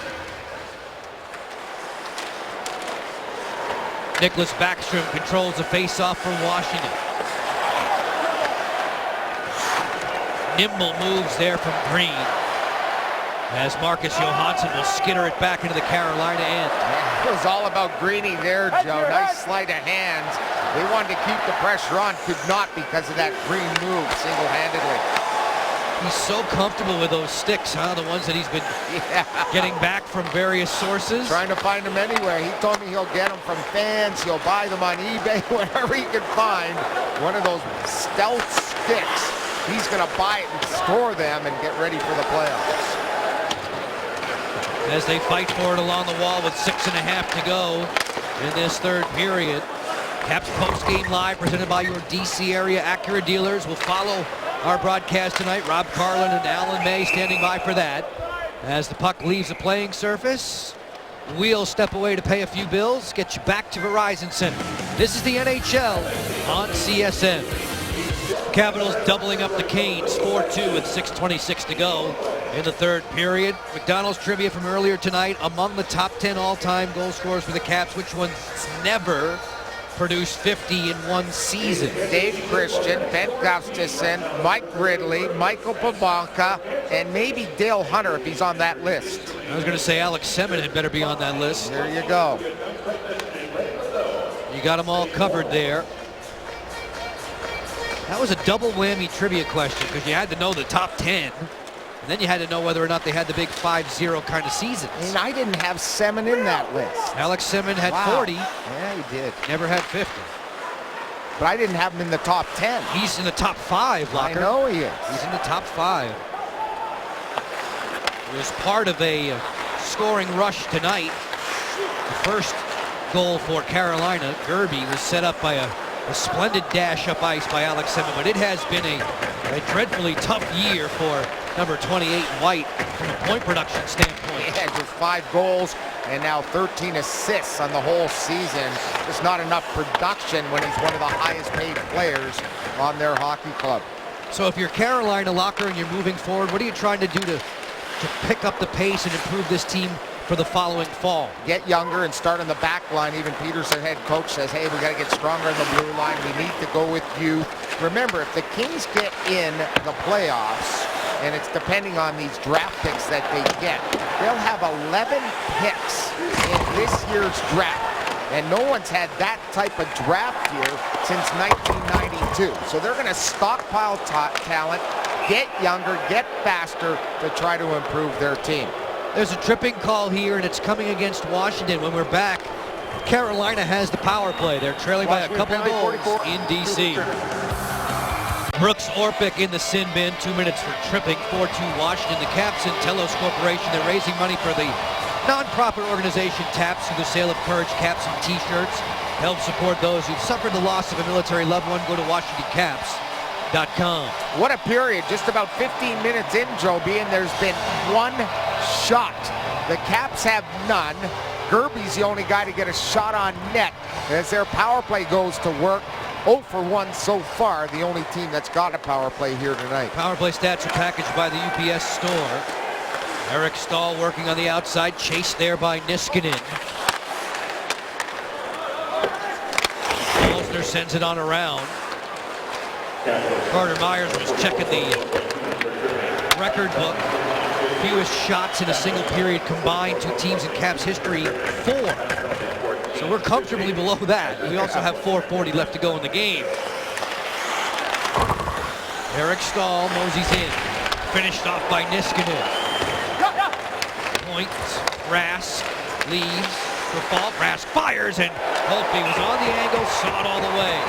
Nicholas Backstrom controls the face-off for Washington. Nimble moves there from Green, as Marcus Johansson will skitter it back into the Carolina end. It was all about Greeny there, Joe. Nice sleight of hands. They wanted to keep the pressure on, could not because of that Green move single-handedly. He's so comfortable with those sticks, huh? The ones that he's been getting back from various sources. Trying to find them anywhere. He told me he'll get them from fans. He'll buy them on eBay, wherever he can find one of those stealth sticks. He's going to buy it and store them and get ready for the playoffs. As they fight for it along the wall with 6.5 to go in this third period. Caps post-game live presented by your DC area Acura dealers will follow our broadcast tonight. Rob Carlin and Alan May standing by for that. As the puck leaves the playing surface, we'll step away to pay a few bills, get you back to Verizon Center. This is the NHL on CSN. Capitals doubling up the Canes 4-2 with 6:26 to go in the third period. McDonald's trivia from earlier tonight: among the top 10 all-time goal scorers for the Caps, which one's never produced 50 in one season? Dave Christian, Ben Gustafson, Mike Ridley, Michael Pabanka, and maybe Dale Hunter if he's on that list. I was going to say Alex Semin had better be on that list. There you go. You got them all covered there. That was a double whammy trivia question because you had to know the top 10. And then you had to know whether or not they had the big 5-0 kind of seasons. And I didn't have Semin in that list. Alex Semin had 40. Yeah, he did. Never had 50. But I didn't have him in the top 10. He's in the top 5, Locker. I know he is. He's in the top 5. It was part of a scoring rush tonight. The first goal for Carolina, Gerby, was set up by a splendid dash up ice by Alex Semin, but it has been a dreadfully tough year for number 28 White from a point production standpoint. Yeah, just 5 goals and now 13 assists on the whole season. Just not enough production when he's one of the highest paid players on their hockey club. So if you're Carolina, Locker, and you're moving forward, what are you trying to do to pick up the pace and improve this team for the following fall? Get younger and start on the back line. Even Peterson, head coach, says, hey, we got to get stronger in the blue line. We need to go with you. Remember, if the Kings get in the playoffs, and it's depending on these draft picks that they get, they'll have 11 picks in this year's draft. and no one's had that type of draft here since 1992. So they're going to stockpile talent, get younger, get faster to try to improve their team. There's a tripping call here, and it's coming against Washington. When we're back, Carolina has the power play. They're trailing by a couple goals in D.C. Brooks Orpik in the sin bin, 2 minutes for tripping, 4-2 Washington. The Caps and Telos Corporation, they're raising money for the non-profit organization TAPS through the sale of Courage caps and t-shirts. Help support those who've suffered the loss of a military loved one. Go to WashingtonCaps.com. What a period. Just about 15 minutes in, Joby, and there's been one shot. The Caps have none. Gerby's the only guy to get a shot on net as their power play goes to work. 0 for 1 so far, the only team that's got a power play here tonight. Power play stats are packaged by the UPS store. Eric Stahl working on the outside, chased there by Niskanen. Holzner sends it on around. Carter Myers was checking the record book. Fewest shots in a single period combined, two teams in Caps history, 4. So we're comfortably below that. We also have 4:40 left to go in the game. Eric Stahl moseys in. Finished off by Niskanen. Point, Rask leaves for fault. Rask fires, and Holtby was on the angle, saw it all the way.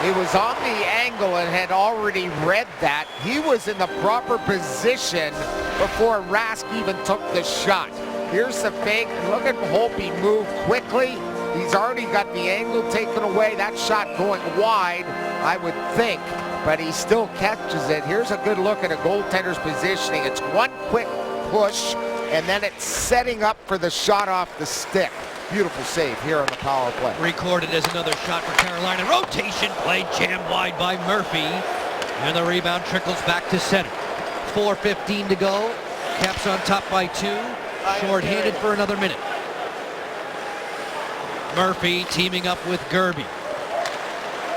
He was on the angle and had already read that. He was in the proper position before Rask even took the shot. Here's the fake. Look at Holtby move quickly. He's already got the angle taken away. That shot going wide, I would think, but he still catches it. Here's a good look at a goaltender's positioning. It's one quick push, and then it's setting up for the shot off the stick. Beautiful save here on the power play. Recorded as another shot for Carolina. Rotation play jammed wide by Murphy. And the rebound trickles back to center. 4:15 to go. Caps on top by 2. Short-handed for another minute. Murphy teaming up with Gerby.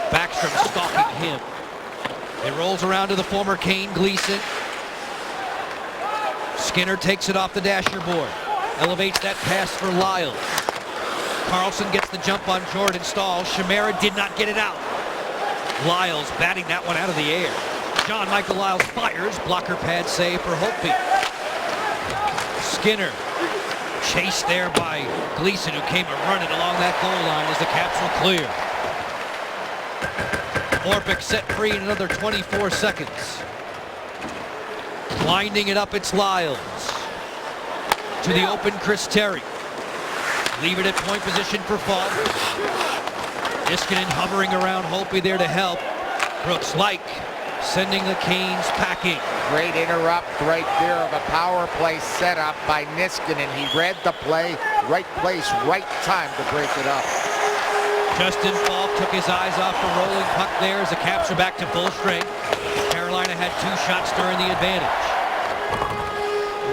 Backstrom stalking him. It rolls around to the former Kane, Gleason. Skinner takes it off the dasher board. Elevates that pass for Lyles. Carlson gets the jump on Jordan Stahl. Chimera did not get it out. Lyles batting that one out of the air. John Michael Lyles fires. Blocker pad save for Holtby. Skinner chased there by Gleason, who came running along that goal line as the Caps were clear. Orpik set free in another 24 seconds. Winding it up, it's Lyles. To the open Chris Terry. Leave it at point position for Falk. Niskanen hovering around Holtby there to help. Brooks Laich sending the Canes packing. Great interrupt right there of a power play setup by Niskanen. He read the play, right place, right time to break it up. Justin Falk took his eyes off the rolling puck there as the Caps are back to full strength. Carolina had 2 shots during the advantage.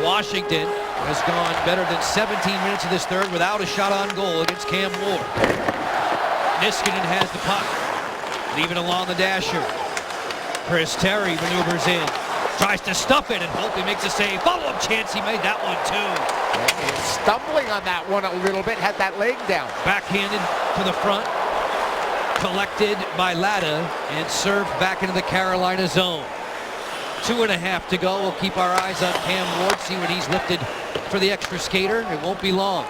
Washington has gone better than 17 minutes of this third without a shot on goal against Cam Ward. Niskanen has the puck. Leave it along the dasher. Chris Terry maneuvers in. Tries to stuff it, and Holtby makes a save. Follow-up chance, he made that one too. Stumbling on that one a little bit, had that leg down. Backhanded to the front. Collected by Latta and served back into the Carolina zone. 2.5 to go. We'll keep our eyes on Cam Ward, see what he's lifted for the extra skater. It won't be long.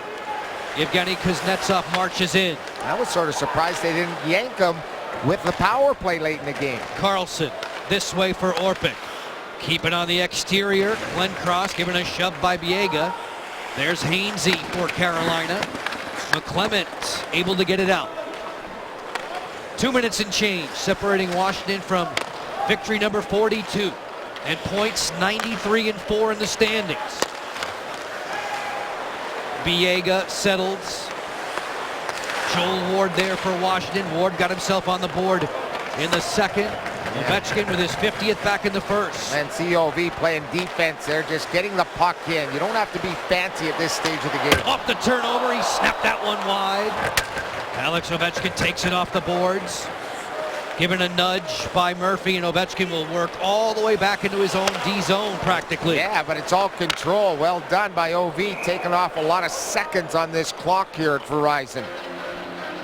Evgeny Kuznetsov marches in. I was sort of surprised they didn't yank him with the power play late in the game. Carlson this way for Orpik. Keep it on the exterior. Glenn Cross given a shove by Biega. There's Hainsey for Carolina. McClement able to get it out. 2 minutes and change separating Washington from victory number 42 and points 93 and 4 in the standings. Biega settles. Joel Ward there for Washington. Ward got himself on the board in the second. Ovechkin with his 50th back in the first. And COV playing defense there, just getting the puck in. You don't have to be fancy at this stage of the game. Off the turnover, he snapped that one wide. Alex Ovechkin takes it off the boards. Given a nudge by Murphy, and Ovechkin will work all the way back into his own D zone practically. Yeah, but it's all control. Well done by OV, taking off a lot of seconds on this clock here at Verizon.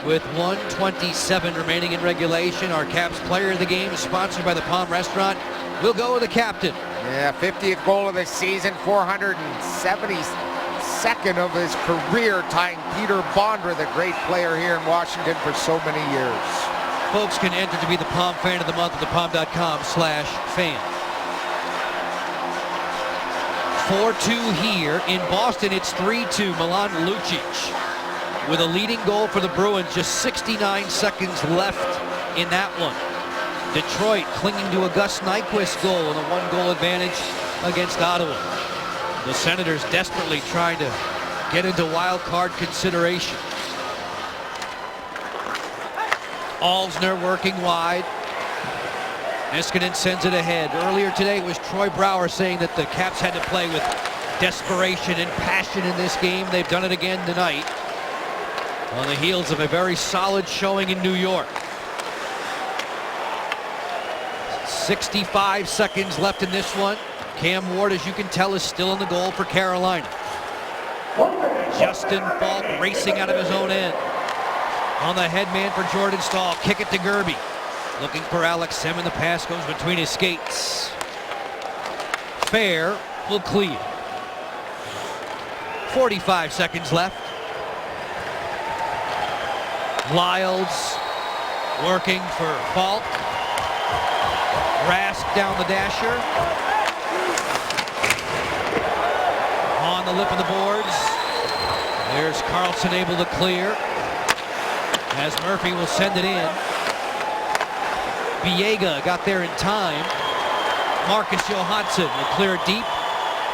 With 1:27 remaining in regulation, our Caps player of the game is sponsored by the Palm Restaurant. We'll go with the captain. Yeah, 50th goal of the season, 472nd of his career, tying Peter Bondra, the great player here in Washington for so many years. Folks can enter to be the Palm Fan of the Month at thepalm.com/fan. 4-2 here. In Boston, it's 3-2. Milan Lucic with a leading goal for the Bruins. Just 69 seconds left in that one. Detroit clinging to a Gus Nyquist goal and a 1-goal advantage against Ottawa. The Senators desperately trying to get into wild card consideration. Alzner working wide. Niskanen sends it ahead. Earlier today it was Troy Brouwer saying that the Caps had to play with desperation and passion in this game. They've done it again tonight on the heels of a very solid showing in New York. 65 seconds left in this one. Cam Ward, as you can tell, is still in the goal for Carolina. Justin Falk racing out of his own end. On the headman for Jordan Staal. Kick it to Gerby. Looking for Alex Semin. The pass goes between his skates. Fair will clear. 45 seconds left. Lyles working for Falk. Rask down the dasher. On the lip of the boards. There's Carlson able to clear. As Murphy will send it in. Biega got there in time. Marcus Johansson will clear it deep.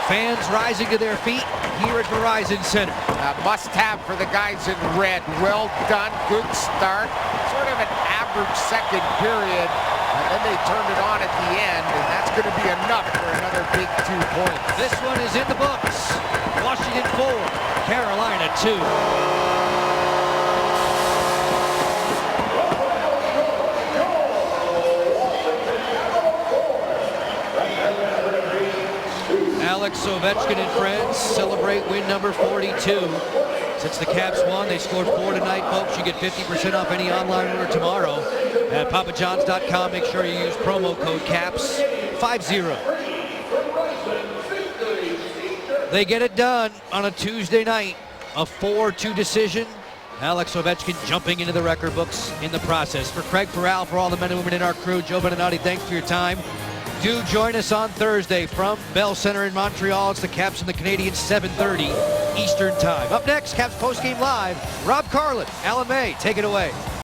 Fans rising to their feet here at Verizon Center. A must-have for the guys in red. Well done, good start. Sort of an average second period. And then they turned it on at the end, and that's going to be enough for another big 2 points. This one is in the books. Washington 4, Carolina 2. Alex Ovechkin and friends celebrate win number 42. Since the Caps won, they scored 4 tonight, folks. You get 50% off any online order tomorrow at papajohns.com. Make sure you use promo code CAPS50. They get it done on a Tuesday night. A 4-2 decision. Alex Ovechkin jumping into the record books in the process. For Craig Farrell, for all the men and women in our crew, Joe Beninati, thanks for your time. Do join us on Thursday from Bell Center in Montreal. It's the Caps and the Canadiens, 7:30 Eastern Time. Up next, Caps Postgame Live. Rob Carlin, Alan May, take it away.